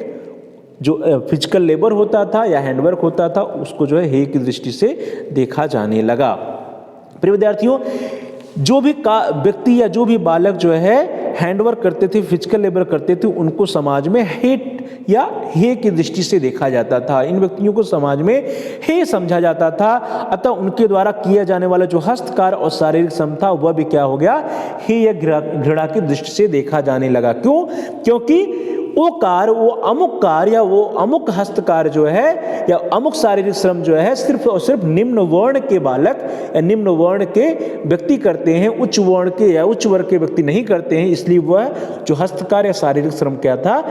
जो फिजिकल लेबर होता था या हैंडवर्क होता था उसको जो है हे की दृष्टि से देखा जाने लगा। प्रिय विद्यार्थियों, जो भी व्यक्ति या जो भी बालक जो है हैंडवर्क करते थे, फिजिकल लेबर करते थे, उनको समाज में हेट या हे की दृष्टि से देखा जाता था। इन व्यक्तियों को समाज में हे समझा जाता था। अतः उनके द्वारा किया जाने वाला जो हस्तकार और शारीरिक श्रम था वह भी क्या हो गया? हे या घृणा की दृष्टि से देखा जाने लगा। क्यों? क्योंकि वो अमुक कार्य या वो अमुक हस्तकार जो है या अमुक शारीरिक श्रम जो है सिर्फ और सिर्फ निम्न वर्ण के बालक या निम्न वर्ण के व्यक्ति करते हैं, उच्च वर्ण के या उच्च वर्ग के व्यक्ति नहीं करते हैं। इसलिए वह जो हस्तकार या शारीरिक श्रम क्या था,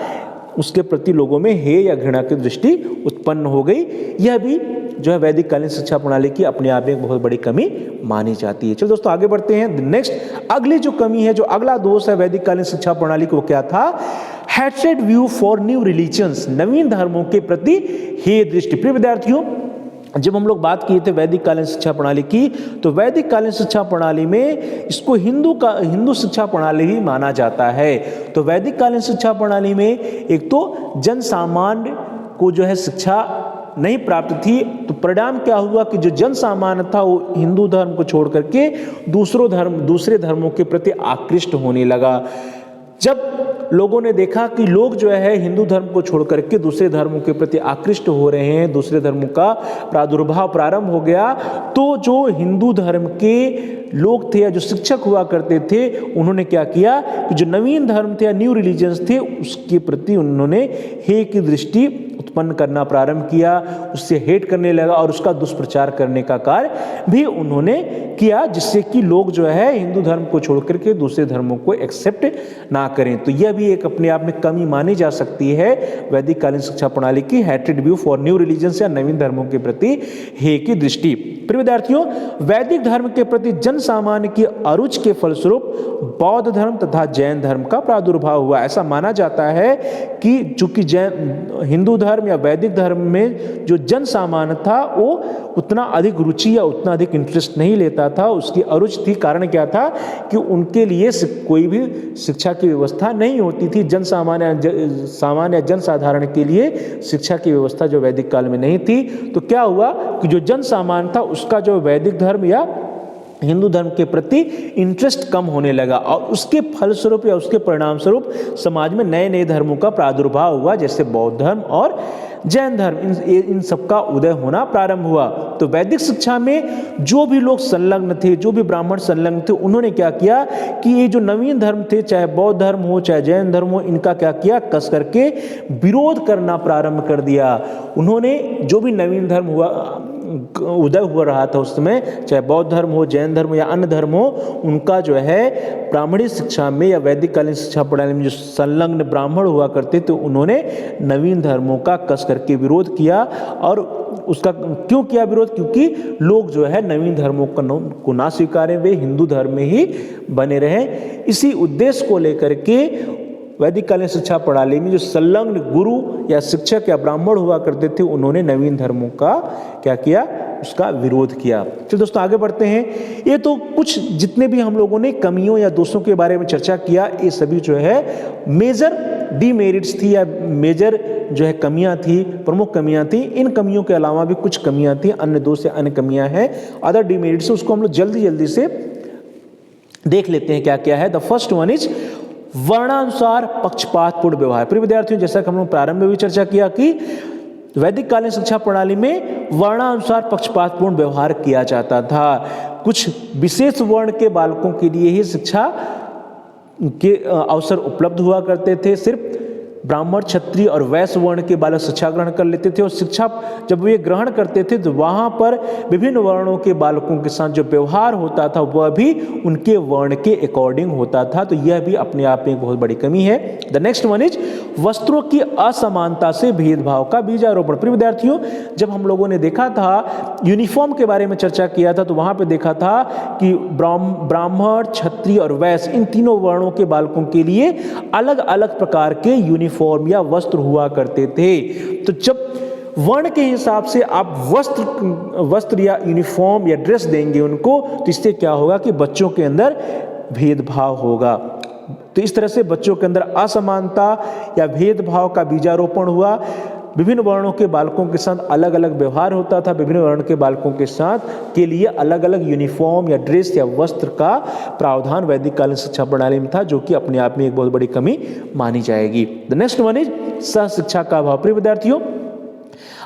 उसके प्रति लोगों में हे या घृणा की दृष्टि उत्पन्न हो गई। यह भी जो है वैदिक कालीन शिक्षा प्रणाली की अपने आप में एक बहुत बड़ी कमी मानी जाती है। चलो दोस्तों आगे बढ़ते हैं। नेक्स्ट अगली जो कमी है, जो अगला दोष है वैदिक कालीन शिक्षा प्रणाली को, वो क्या था? Hatred view for new religions, नवीन धर्मों के प्रति हे दृष्टि। प्रिय विद्यार्थियों, जब हम लोग बात किए थे वैदिक कालीन शिक्षा प्रणाली की, तो वैदिक कालीन शिक्षा प्रणाली में इसको हिंदू शिक्षा प्रणाली ही माना जाता है। तो वैदिक कालीन शिक्षा प्रणाली में एक तो जन सामान्य को जो है शिक्षा नहीं प्राप्त थी, तो परिणाम क्या हुआ कि जो जन सामान्य था वो हिंदू धर्म को छोड़ करके दूसरे धर्मों के प्रति आकृष्ट होने लगा। जब लोगों ने देखा कि लोग जो है हिंदू धर्म को छोड़ करके दूसरे धर्मों के प्रति आकृष्ट हो रहे हैं, दूसरे धर्मों का प्रादुर्भाव प्रारंभ हो गया, तो जो हिंदू धर्म के लोग थे या जो शिक्षक हुआ करते थे, उन्होंने क्या किया कि जो नवीन धर्म थे या न्यू रिलीजन्स थे, उसके प्रति उन्होंने हे की दृष्टि उत्पन्न करना प्रारंभ किया, उससे हेट करने लगा और उसका दुष्प्रचार करने का कार्य भी उन्होंने किया, जिससे कि लोग जो है हिंदू धर्म को छोड़ करके दूसरे धर्मों को एक्सेप्ट ना करें। तो यह भी एक अपने आप में कमी मानी जा सकती है वैदिक कालीन शिक्षा प्रणाली की, hatred view for new religions या नवीन धर्मों के प्रति हे की दृष्टि। प्रिय विद्यार्थियों, वैदिक धर्म के प्रति जन सामान्य की अरुचि के फलस्वरूप बौद्ध धर्म तथा जैन धर्म का प्रादुर्भाव हुआ। ऐसा माना जाता है कि चूंकि हिंदू धर्म या वैदिक धर्म में जो जन सामान्य था वो उतना अधिक रुचि या उतना अधिक इंटरेस्ट नहीं लेता था, उसकी अरुचि थी। कारण क्या था कि उनके लिए कोई भी शिक्षा की व्यवस्था नहीं होती थी। सामान्य जन साधारण के लिए शिक्षा की व्यवस्था जो वैदिक काल में नहीं थी, तो क्या हुआ कि जो जन सामान्य था उसका जो वैदिक धर्म या हिंदू धर्म के प्रति इंटरेस्ट कम होने लगा, और उसके फलस्वरूप या उसके परिणाम स्वरूप समाज में नए नए धर्मों का प्रादुर्भाव हुआ, जैसे बौद्ध धर्म और जैन धर्म, इन सबका उदय होना प्रारंभ हुआ। तो वैदिक शिक्षा में जो भी लोग संलग्न थे, जो भी ब्राह्मण संलग्न थे, उन्होंने क्या किया कि ये जो नवीन धर्म थे, चाहे बौद्ध धर्म हो चाहे जैन धर्म हो, इनका क्या किया, कस करके विरोध करना प्रारंभ कर दिया। उन्होंने जो भी नवीन धर्म उदय हुआ रहा था उस समय, चाहे बौद्ध धर्म हो, जैन धर्म या अन्य धर्म हो, उनका जो है ब्राह्मणी शिक्षा में या वैदिक कालीन शिक्षा प्रणाली में जो संलग्न ब्राह्मण हुआ करते थे, उन्होंने नवीन धर्मों का कस करके विरोध किया। और उसका क्यों किया विरोध? क्योंकि लोग जो है नवीन धर्मों को ना स्वीकारें, वे हिंदू धर्म में ही बने रहें। इसी उद्देश्य को लेकर के वैदिक कालीन शिक्षा प्रणाली में जो संलग्न गुरु या शिक्षक या ब्राह्मण हुआ करते थे, उन्होंने नवीन धर्मों का क्या किया, उसका विरोध किया। चलिए दोस्तों आगे बढ़ते हैं। ये तो कुछ जितने भी हम लोगों ने कमियों या दोषों के बारे में चर्चा किया, ये सभी जो है मेजर डीमेरिट्स थी या मेजर जो है कमियां थी, प्रमुख कमियां थी। इन कमियों के अलावा भी कुछ कमियां थी, अन्य दोष या अन्य कमियां हैं, अदर डीमेरिट्स, उसको हम लोग जल्दी से देख लेते हैं क्या क्या है। द फर्स्ट वन इज वर्णानुसार पक्षपातपूर्ण व्यवहार। प्रिय विद्यार्थियों, जैसा कि हम लोग प्रारंभ में भी चर्चा किया कि वैदिक कालीन शिक्षा प्रणाली में वर्णानुसार पक्षपातपूर्ण व्यवहार किया जाता था। कुछ विशेष वर्ण के बालकों के लिए ही शिक्षा के अवसर उपलब्ध हुआ करते थे। सिर्फ ब्राह्मण, क्षत्रिय और वैश्य वर्ण के बालक शिक्षा ग्रहण कर लेते थे, और शिक्षा जब वे ग्रहण करते थे तो वहाँ पर विभिन्न वर्णों के बालकों के साथ जो व्यवहार होता था वह भी उनके वर्ण के अकॉर्डिंग होता था। तो यह भी अपने आप में एक बहुत बड़ी कमी है। द नेक्स्ट वन इज वस्त्रों की असमानता से भेदभाव का बीजारोपण। प्रिय विद्यार्थियों, जब हम लोगों ने देखा था यूनिफॉर्म के बारे में चर्चा किया था, तो वहाँ पर देखा था कि ब्राह्मण, क्षत्रिय और वैश्य, इन तीनों वर्णों के बालकों के लिए अलग अलग प्रकार के यूनिफॉर्म या वस्त्र हुआ करते थे। तो जब वर्ण के हिसाब से आप वस्त्र या यूनिफॉर्म या ड्रेस देंगे उनको, तो इससे क्या होगा कि बच्चों के अंदर भेदभाव होगा। तो इस तरह से बच्चों के अंदर असमानता या भेदभाव का बीजारोपण हुआ। विभिन्न वर्णों के बालकों के साथ अलग अलग व्यवहार होता था, विभिन्न वर्ण के बालकों के साथ के लिए अलग अलग यूनिफॉर्म या ड्रेस या वस्त्र का प्रावधान वैदिक कालीन शिक्षा प्रणाली में था, जो कि अपने आप में एक बहुत बड़ी कमी मानी जाएगी। द नेक्स्ट वन इज सह शिक्षा का अभाव। प्रिय विद्यार्थियों,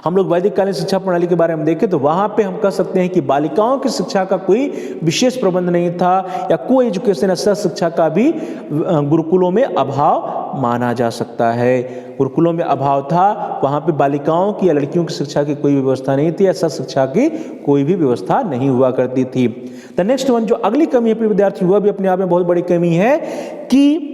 हम लोग वैदिक कालीन शिक्षा प्रणाली के बारे में देखें तो वहां पे हम कह सकते हैं कि बालिकाओं की शिक्षा का कोई विशेष प्रबंध नहीं था, या को एजुकेशन सह शिक्षा का भी गुरुकुलों में अभाव माना जा सकता है। गुरुकुलों में अभाव था, वहां पे बालिकाओं की या लड़कियों की शिक्षा की कोई व्यवस्था नहीं थी, या सह शिक्षा की कोई भी व्यवस्था नहीं हुआ करती थी। द नेक्स्ट वन, जो अगली कमी है प्रिय विद्यार्थी, वह भी अपने आप में बहुत बड़ी कमी है कि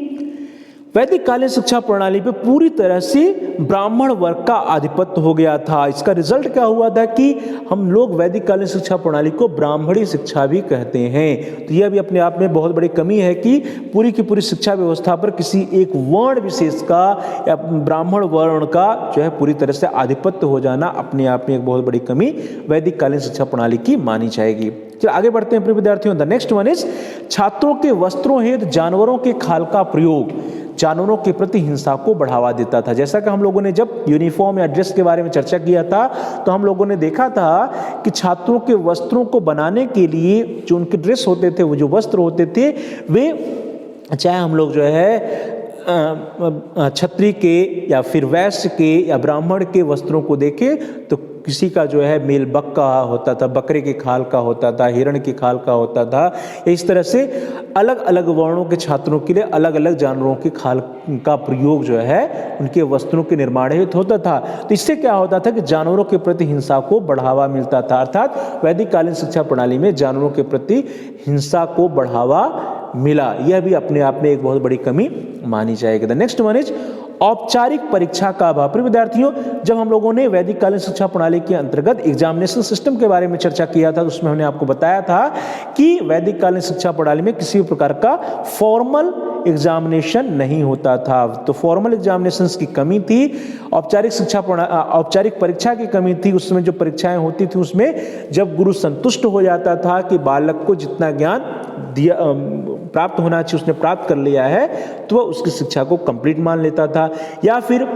वैदिक कालीन शिक्षा प्रणाली पे पूरी तरह से ब्राह्मण वर्ग का आधिपत्य हो गया था। इसका रिजल्ट क्या हुआ था कि हम लोग वैदिक कालीन शिक्षा प्रणाली को ब्राह्मणी शिक्षा भी कहते हैं। तो यह भी अपने आप में बहुत बड़ी कमी है कि पूरी की पूरी शिक्षा व्यवस्था पर किसी एक वर्ण विशेष का या ब्राह्मण वर्ण का जो है पूरी तरह से आधिपत्य हो जाना अपने आप में एक बहुत बड़ी कमी वैदिक कालीन शिक्षा प्रणाली की मानी जाएगी। चलिए आगे बढ़ते हैं प्रिय विद्यार्थियों। द नेक्स्ट वन इज छात्रों के वस्त्रों हेतु जानवरों के खाल का प्रयोग जानवरों के प्रति हिंसा को बढ़ावा देता था। जैसा कि हम लोगों ने जब यूनिफॉर्म या ड्रेस के बारे में चर्चा किया था तो हम लोगों ने देखा था कि छात्रों के वस्त्रों को बनाने के लिए जो उनके ड्रेस होते थे, वो जो वस्त्र होते थे, वे चाहे हम लोग जो है क्षत्रिय के या फिर वैश्य के या ब्राह्मण के वस्त्रों को देखें तो किसी का जो है मेल बक का होता था, बकरे के खाल का होता था, हिरण के खाल का होता था। इस तरह से अलग अलग वर्णों के छात्रों के लिए अलग अलग जानवरों के खाल का प्रयोग जो है उनके वस्त्रों के निर्माण हेतु होता था। तो इससे क्या होता था कि जानवरों के प्रति हिंसा को बढ़ावा मिलता था। अर्थात वैदिक कालीन शिक्षा प्रणाली में जानवरों के प्रति हिंसा को बढ़ावा मिला। यह भी अपने आप में एक बहुत बड़ी कमी मानी जाएगी। द नेक्स्ट वन इज औपचारिक परीक्षा का अभाव। प्रिय विद्यार्थियों, जब हम लोगों ने वैदिक कालीन शिक्षा प्रणाली के अंतर्गत एग्जामिनेशन सिस्टम के बारे में चर्चा किया था तो उसमें हमने आपको बताया था कि वैदिक कालीन शिक्षा प्रणाली में किसी भी प्रकार का फॉर्मल एग्जामिनेशन नहीं होता था। तो फॉर्मल एग्जामिनेशन की कमी थी, औपचारिक परीक्षा की कमी थी। उसमें जो परीक्षाएं होती थी उसमें जब गुरु संतुष्ट हो जाता था कि बालक को जितना ज्ञान दिया प्राप्त होना चाहिए उसने प्राप्त कर लिया है तो वह उसकी शिक्षा को कंप्लीट मान लेता था। या फिर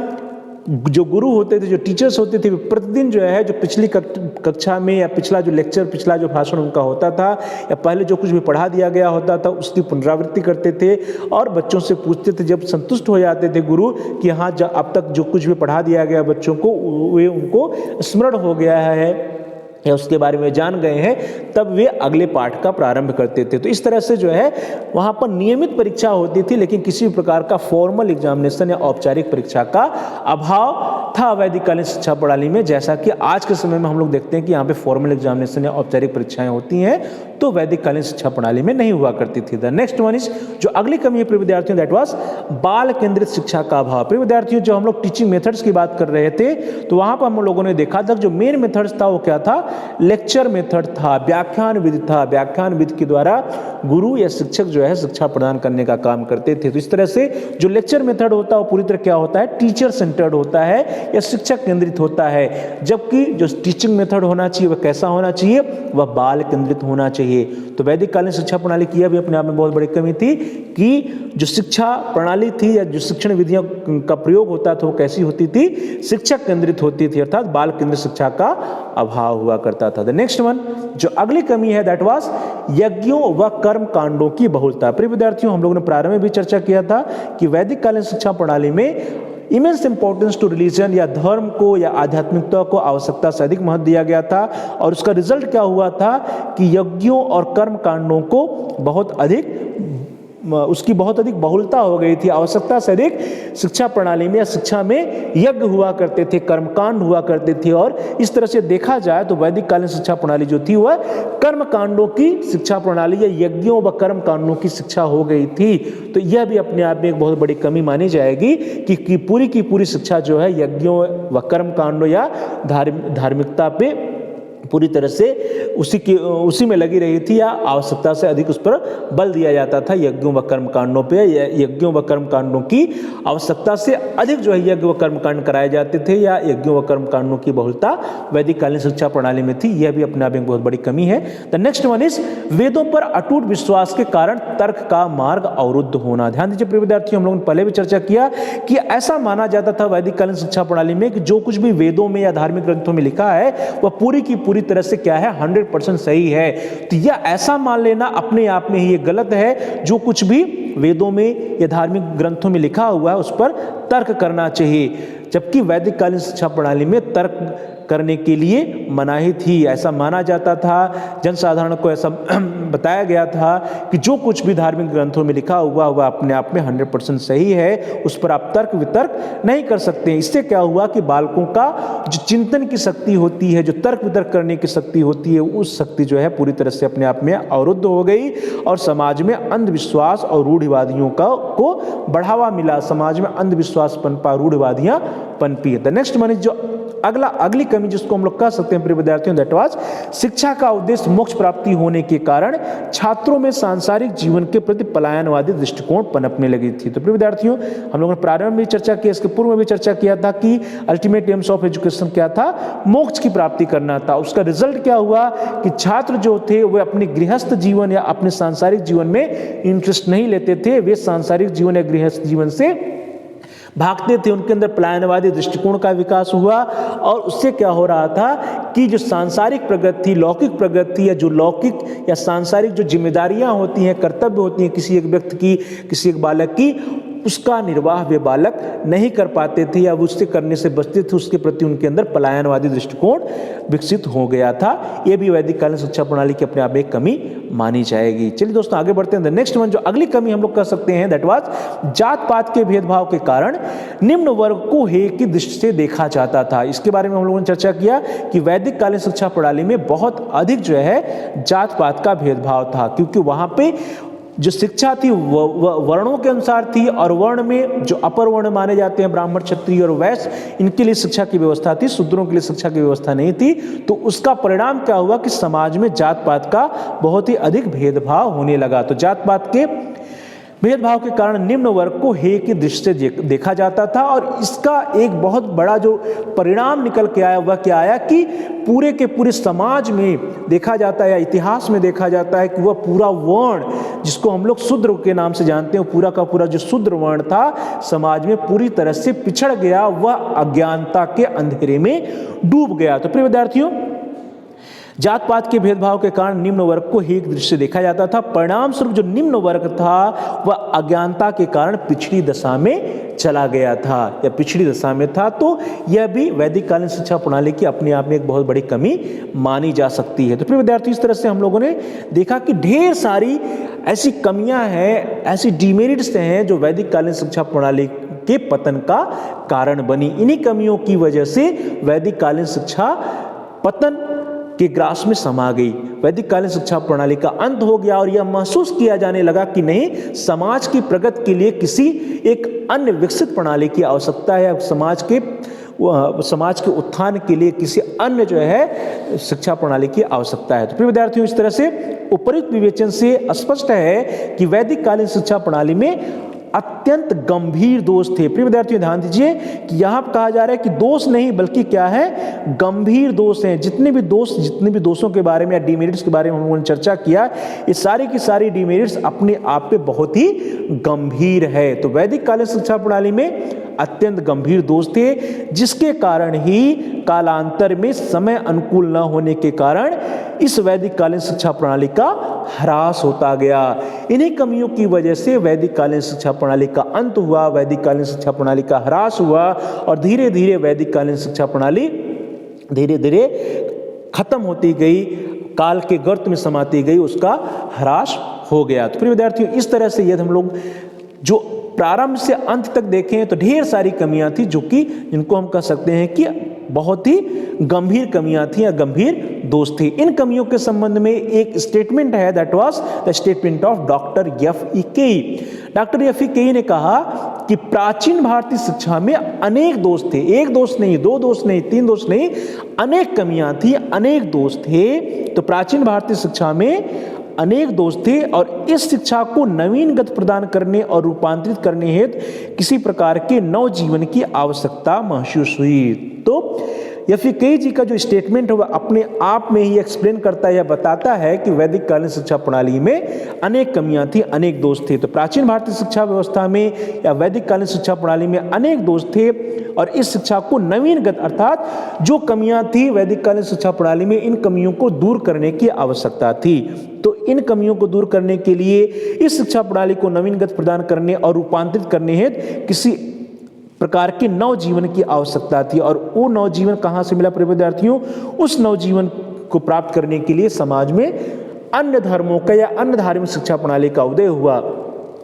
जो गुरु होते थे, जो टीचर्स होते थे, प्रतिदिन जो है जो पिछली कक्षा में या पिछला जो लेक्चर, पिछला जो भाषण उनका होता था या पहले जो कुछ भी पढ़ा दिया गया होता था उसकी पुनरावृत्ति करते थे और बच्चों से पूछते थे। जब संतुष्ट हो जाते थे गुरु कि हाँ अब तक जो कुछ भी पढ़ा दिया गया बच्चों को वे उनको स्मरण हो गया है या उसके बारे में जान गए हैं, तब वे अगले पाठ का प्रारंभ करते थे। तो इस तरह से जो है वहाँ पर नियमित परीक्षा होती थी लेकिन किसी भी प्रकार का फॉर्मल एग्जामिनेशन या औपचारिक परीक्षा का अभाव था वैदिक कालीन शिक्षा प्रणाली में। जैसा कि आज के समय में हम लोग देखते हैं कि यहाँ पे फॉर्मल एग्जामिनेशन या औपचारिक परीक्षाएं होती हैं तो वैदिक कालीन शिक्षा प्रणाली में नहीं हुआ करती थी। द नेक्स्ट वन इज जो अगली कमी है प्रिय विद्यार्थियों, दैट वाज बाल केंद्रित शिक्षा का अभाव। प्रिय विद्यार्थियों, जो हम लोग टीचिंग मेथड्स की बात कर रहे थे तो वहां पर हम लोगों ने देखा था जो मेन मेथड्स था वो क्या था, लेक्चर मेथड था, व्याख्यान विधि था। व्याख्यान विधि के द्वारा गुरु या शिक्षक जो है शिक्षा प्रदान करने का काम करते थे। तो इस तरह से जो लेक्चर मेथड होता है वो पूरी तरह क्या होता है, टीचर सेंटर्ड होता है या शिक्षक केंद्रित होता है। जबकि जो टीचिंग मेथड होना चाहिए वह कैसा होना चाहिए, वह बाल केंद्रित होना चाहिए। तो वैदिक कालीन शिक्षा प्रणाली की भी अपने आप में बहुत बड़ी कमी थी कि जो शिक्षा प्रणाली थी या जो शिक्षण विधियों का प्रयोग होता था वो कैसी होती थी, शिक्षक केंद्रित होती थी, अर्थात बाल केंद्रित शिक्षा का अभाव हुआ करता था। द नेक्स्ट वन जो अगली कमी है दैट वाज यज्ञों व कर्म कांडों की बहुलता। प्रिय विद्यार्थियों, हम लोगों ने प्रारंभ में भी चर्चा किया था कि वैदिक कालीन शिक्षा प्रणाली में इमेंस इंपॉर्टेंस टू रिलीजन या धर्म को या आध्यात्मिकता को आवश्यकता से अधिक महत्व दिया गया था और उसका रिजल्ट क्या हुआ था कि यज्ञों और कर्म कांडों को उसकी बहुत अधिक बहुलता हो गई थी। आवश्यकता से अधिक शिक्षा प्रणाली में या शिक्षा में यज्ञ हुआ करते थे, कर्मकांड हुआ करते थे और इस तरह से देखा जाए तो वैदिक कालीन शिक्षा प्रणाली जो थी वह कर्म कांडों की शिक्षा प्रणाली या यज्ञों व कर्म कांडों की शिक्षा हो गई थी। तो यह भी अपने आप में एक बहुत बड़ी कमी मानी जाएगी कि पूरी की पूरी शिक्षा जो है यज्ञों व कर्म कांडों या धार्मिकता पे पूरी तरह से उसी में लगी रही थी या आवश्यकता से अधिक उस पर बल दिया जाता था। यज्ञों व कर्म कांडों पे यज्ञों व कर्म कांडों की आवश्यकता से अधिक जो है यज्ञ व कर्म कांड कराए जाते थे या यज्ञों व कर्म कांडों की बहुलता वैदिक कालीन शिक्षा प्रणाली में थी। यह भी अपने आप में बहुत बड़ी कमी है। द नेक्स्ट वन इज वेदों पर अटूट विश्वास के कारण तर्क का मार्ग अवरुद्ध होना। ध्यान दीजिए प्रिय विद्यार्थियों, हम लोगों ने पहले भी चर्चा किया कि ऐसा माना जाता था वैदिक कालीन शिक्षा प्रणाली में कि जो कुछ भी वेदों में या धार्मिक ग्रंथों में लिखा है वह पूरी की पूरी तरह से क्या है, 100% सही है। तो यह ऐसा मान लेना अपने आप में ही गलत है। जो कुछ भी वेदों में या धार्मिक ग्रंथों में लिखा हुआ है उस पर तर्क करना चाहिए, जबकि वैदिक कालीन शिक्षा प्रणाली में तर्क करने के लिए मनाही थी। ऐसा माना जाता था, जनसाधारण को ऐसा बताया गया था कि जो कुछ भी धार्मिक ग्रंथों में लिखा हुआ वह अपने आप में 100% सही है, उस पर आप तर्क वितर्क नहीं कर सकते। इससे क्या हुआ कि बालकों का जो चिंतन की शक्ति होती है, जो तर्क वितर्क करने की शक्ति होती है, उस शक्ति जो है पूरी तरह से अपने आप में अवरुद्ध हो गई और समाज में अंधविश्वास और रूढ़िवादियों को बढ़ावा मिला। समाज में अंधविश्वास पनपा, रूढ़िवादियां पनपी। द नेक्स्ट वन इज जो अगली कमी जिसको हम लोग कह सकते हैं प्रिय विद्यार्थियों, दैट वाज शिक्षा का उद्देश्य मोक्ष प्राप्ति होने के कारण छात्रों में सांसारिक जीवन के प्रति पलायनवादी दृष्टिकोण पनपने लगी थी। तो प्रिय विद्यार्थियों, हम लोगों ने प्रारंभ में भी चर्चा की, इसके पूर्व में भी चर्चा किया था कि अल्टीमेट एम्स ऑफ एजुकेशन क्या था, मोक्ष की प्राप्ति करना था। उसका रिजल्ट क्या हुआ कि छात्र जो थे वे अपने गृहस्थ जीवन या अपने सांसारिक जीवन में इंटरेस्ट नहीं लेते थे, वे सांसारिक जीवन या गृहस्थ जीवन से भागते थे। उनके अंदर पलायनवादी दृष्टिकोण का विकास हुआ और उससे क्या हो रहा था कि जो सांसारिक प्रगति, लौकिक प्रगति या जो लौकिक या सांसारिक जो जिम्मेदारियां होती हैं, कर्तव्य होती हैं किसी एक व्यक्ति की, किसी एक बालक की, उसका निर्वाह वे बालक नहीं कर पाते थे या उससे करने से बचते थे। उसके प्रति उनके अंदर पलायनवादी दृष्टिकोण विकसित हो गया था। यह भी वैदिक कालीन शिक्षा प्रणाली की अपने आप में एक कमी मानी जाएगी। चलिए दोस्तों आगे बढ़ते हैं। नेक्स्ट वन जो अगली कमी हम लोग कह सकते हैं, दैट वाज जात पात के भेदभाव के कारण निम्न वर्ग को हेय की दृष्टि से देखा जाता था। इसके बारे में हम लोगों ने चर्चा किया कि वैदिक कालीन शिक्षा प्रणाली में बहुत अधिक जो है जात पात का भेदभाव था, क्योंकि वहां पे जो शिक्षा थी वर्णों के अनुसार थी और वर्ण में जो अपर वर्ण माने जाते हैं ब्राह्मण, क्षत्रिय और वैश्य, इनके लिए शिक्षा की व्यवस्था थी, शूद्रों के लिए शिक्षा की व्यवस्था नहीं थी। तो उसका परिणाम क्या हुआ कि समाज में जात पात का बहुत ही अधिक भेदभाव होने लगा। तो जात पात के भेदभाव के कारण निम्न वर्ग को हेय की दृष्टि से देखा जाता था और इसका एक बहुत बड़ा जो परिणाम निकल के आया वह क्या आया कि पूरे के पूरे समाज में देखा जाता है या इतिहास में देखा जाता है कि वह पूरा वर्ण जिसको हम लोग शूद्र के नाम से जानते हैं, पूरा का पूरा जो शूद्र वर्ण था समाज में पूरी तरह से पिछड़ गया, वह अज्ञानता के अंधेरे में डूब गया। तो प्रिय विद्यार्थियों, जात पात के भेदभाव के कारण निम्न वर्ग को हेय की दृष्टि से देखा जाता था। परिणाम स्वरूप जो निम्न वर्ग था वह अज्ञानता के कारण पिछड़ी दशा में चला गया था या पिछड़ी दशा में था। तो यह भी वैदिक कालीन शिक्षा प्रणाली की अपने आप में एक बहुत बड़ी कमी मानी जा सकती है। तो प्रिय विद्यार्थी, इस तरह से हम लोगों ने देखा कि ढेर सारी ऐसी कमियां हैं, ऐसी डिमेरिट्स हैं जो वैदिक कालीन शिक्षा प्रणाली के पतन का कारण बनी। इन्हीं कमियों की वजह से वैदिक कालीन शिक्षा पतन के ग्रास में समा गई, वैदिक कालीन शिक्षा प्रणाली का अंत हो गया और यह महसूस किया जाने लगा कि नहीं, समाज की प्रगति के लिए किसी एक अन्य विकसित प्रणाली की आवश्यकता है। समाज के उत्थान के लिए किसी अन्य जो है शिक्षा प्रणाली की आवश्यकता है। तो प्रिय विद्यार्थियों, इस तरह से उपयुक्त विवेचन से स्पष्ट है कि वैदिक कालीन शिक्षा प्रणाली में अत्यंत गंभीर दोष थे। प्रिय विद्यार्थियों, ध्यान दीजिए कि यहां कहा जा रहा है कि दोष नहीं बल्कि क्या है, गंभीर दोष हैं। जितने भी दोषों के बारे में या डिमेरिट्स के बारे में हम लोगों ने चर्चा किया, ये सारी की सारी डिमेरिट्स अपने आप पे बहुत ही गंभीर है। तो वैदिक कालीन शिक्षा प्रणाली में अत्यंत गंभीर दोष थे, जिसके कारण ही कालांतर में समय अनुकूल न होने के कारण इस वैदिक कालीन शिक्षा प्रणाली का ह्रास होता गया। इन्हीं कमियों की वजह से वैदिक कालीन शिक्षा प्रणाली का अंत हुआ, वैदिक कालीन शिक्षा प्रणाली का ह्रास हुआ और धीरे धीरे वैदिक कालीन शिक्षा प्रणाली धीरे धीरे खत्म होती गई, काल के गर्त में समाती गई, उसका ह्रास हो गया। तो प्रिय विद्यार्थियों, इस तरह से यदि हम लोग जो प्रारंभ से अंत तक देखें तो ढेर सारी कमियां थी जो कि जिनको हम कह सकते हैं कि बहुत ही गंभीर कमियां थी या गंभीर दोष थी। इन कमियों के संबंध में एक स्टेटमेंट है, that was the statement of doctor FE. Keay. Doctor FE. Keay ने कहा कि प्राचीन भारतीय शिक्षा में अनेक दोष थे, एक दोष नहीं, दो दोष नहीं, तीन दोष नहीं, अनेक कमियां थी, अनेक दोष थे। तो प्राचीन भारतीय शिक्षा में अनेक दोष थे और इस शिक्षा को नवीन गति प्रदान करने और रूपांतरित करने हेतु किसी प्रकार के नव जीवन की आवश्यकता महसूस हुई। तो एफ.ई. केई जी का जो स्टेटमेंट है वह अपने आप में ही एक्सप्लेन करता है या बताता है कि वैदिक कालीन शिक्षा प्रणाली में अनेक कमियां थी, अनेक दोष थे। तो प्राचीन भारतीय शिक्षा व्यवस्था में या वैदिक कालीन शिक्षा प्रणाली में अनेक दोष थे और इस शिक्षा को नवीनगत अर्थात जो कमियां थी वैदिक कालीन शिक्षा प्रणाली में, इन कमियों को दूर करने की आवश्यकता थी। तो इन कमियों को दूर करने के लिए इस शिक्षा प्रणाली को नवीनगत प्रदान करने और रूपांतरित करने हेतु किसी प्रकार के नव जीवन की आवश्यकता थी। और वो नव जीवन कहाँ से मिला प्रिय विद्यार्थियों? उस नव जीवन को प्राप्त करने के लिए समाज में अन्य धर्मों का या अन्य धार्मिक शिक्षा प्रणाली का उदय हुआ।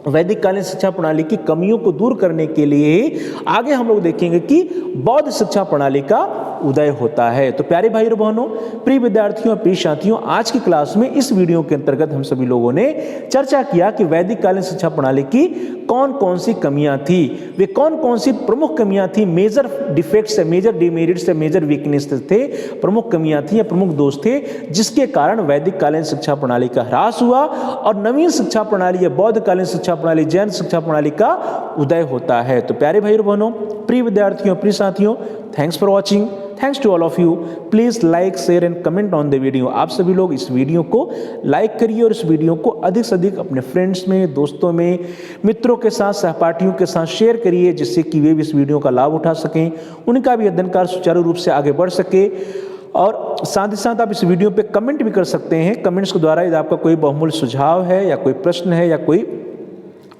वैदिक कालीन शिक्षा प्रणाली की कमियों को दूर करने के लिए आगे हम लोग देखेंगे कि बौद्ध शिक्षा प्रणाली का उदय होता है। तो प्यारे भाई और बहनों, प्रिय विद्यार्थियों, प्रिय साथियों, आज की क्लास में इस वीडियो के अंतर्गत हम सभी लोगों ने चर्चा किया कि वैदिक कालीन शिक्षा प्रणाली की कौन कौन सी कमियां थी, वे कौन कौन सी प्रमुख कमियां थी, मेजर डिफेक्ट्स है, मेजर डिमेरिट्स है, मेजर वीकनेसेस थे, प्रमुख कमियां थी या प्रमुख दोष थे, जिसके कारण वैदिक कालीन शिक्षा प्रणाली का ह्रास हुआ और नवीन शिक्षा प्रणाली या बौद्ध कालीन शिक्षा प्रणाली, जैन शिक्षा प्रणाली का उदय होता है। तो प्यारे भाई और बहनों, प्रिय विद्यार्थियों, प्रिय साथियों, thanks for watching, thanks to all of you. Please like, share and comment on the video. आप सभी लोग इस वीडियो को लाइक करिए और इस वीडियो को अधिक से अधिक अपने फ्रेंड्स में, दोस्तों में, मित्रों के साथ, सहपाठियों के साथ शेयर करिए, जिससे कि वे भी इस वीडियो का लाभ उठा सकें, उनका भी अध्ययन कार्य सुचारू रूप से आगे बढ़ सके। और साथ ही साथ आप इस वीडियो पे कमेंट भी कर सकते हैं। कमेंट्स के द्वारा यदि आपका कोई बहुमूल्य सुझाव है या कोई प्रश्न है या कोई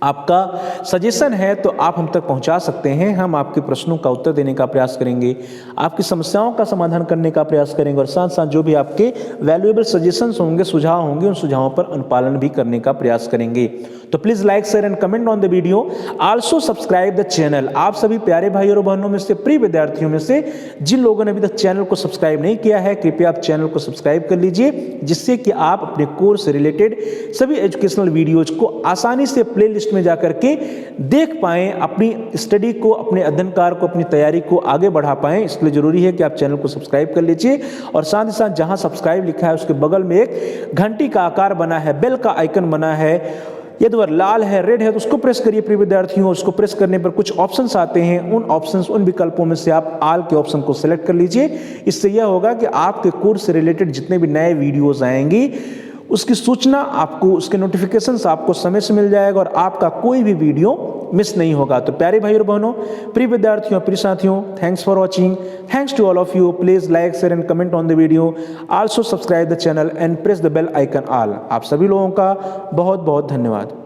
आपका सजेशन है तो आप हम तक पहुंचा सकते हैं। हम आपके प्रश्नों का उत्तर देने का प्रयास करेंगे, आपकी समस्याओं का समाधान करने का प्रयास करेंगे और साथ साथ जो भी आपके वैल्यूएबल सजेशंस होंगे, सुझाव होंगे, उन सुझावों पर अनुपालन भी करने का प्रयास करेंगे। तो please like, share and comment on the video. Also subscribe the channel. आप सभी प्यारे भाई और बहनों में से, प्रिय विद्यार्थियों में से जिन लोगों ने अभी तक चैनल को सब्सक्राइब नहीं किया है, कृपया आप चैनल को सब्सक्राइब कर लीजिए, जिससे कि आप अपने कोर्स से रिलेटेड सभी एजुकेशनल वीडियोज को आसानी से प्लेलिस्ट में जाकर के देख पाएं, अपनी स्टडी को, अपने अध्ययन कार्य को, अपनी तैयारी को आगे बढ़ा पाएं। इसलिए जरूरी है कि आप चैनल को सब्सक्राइब कर लीजिए और साथ ही साथ जहां सब्सक्राइब लिखा है उसके बगल में एक घंटी का आकार बना है, बेल का आइकन बना है, यदि वह लाल है, रेड है तो उसको प्रेस करिए प्रिय विद्यार्थियों। उसको प्रेस करने पर कुछ ऑप्शंस आते हैं, उन ऑप्शंस, उन विकल्पों में से आप ऑल के ऑप्शन को सिलेक्ट कर लीजिए। इससे यह होगा कि आपके कोर्स से रिलेटेड जितने भी नए वीडियोस आएंगी उसकी सूचना आपको, उसके नोटिफिकेशंस आपको समय से मिल जाएगा और आपका कोई भी वीडियो मिस नहीं होगा। तो प्यारे भाई और बहनों, प्रिय विद्यार्थियों, प्रिय साथियों, thanks for watching, thanks to all of you. Please like, share and comment on the video. Also subscribe the channel and press the bell icon all. आप सभी लोगों का बहुत बहुत धन्यवाद।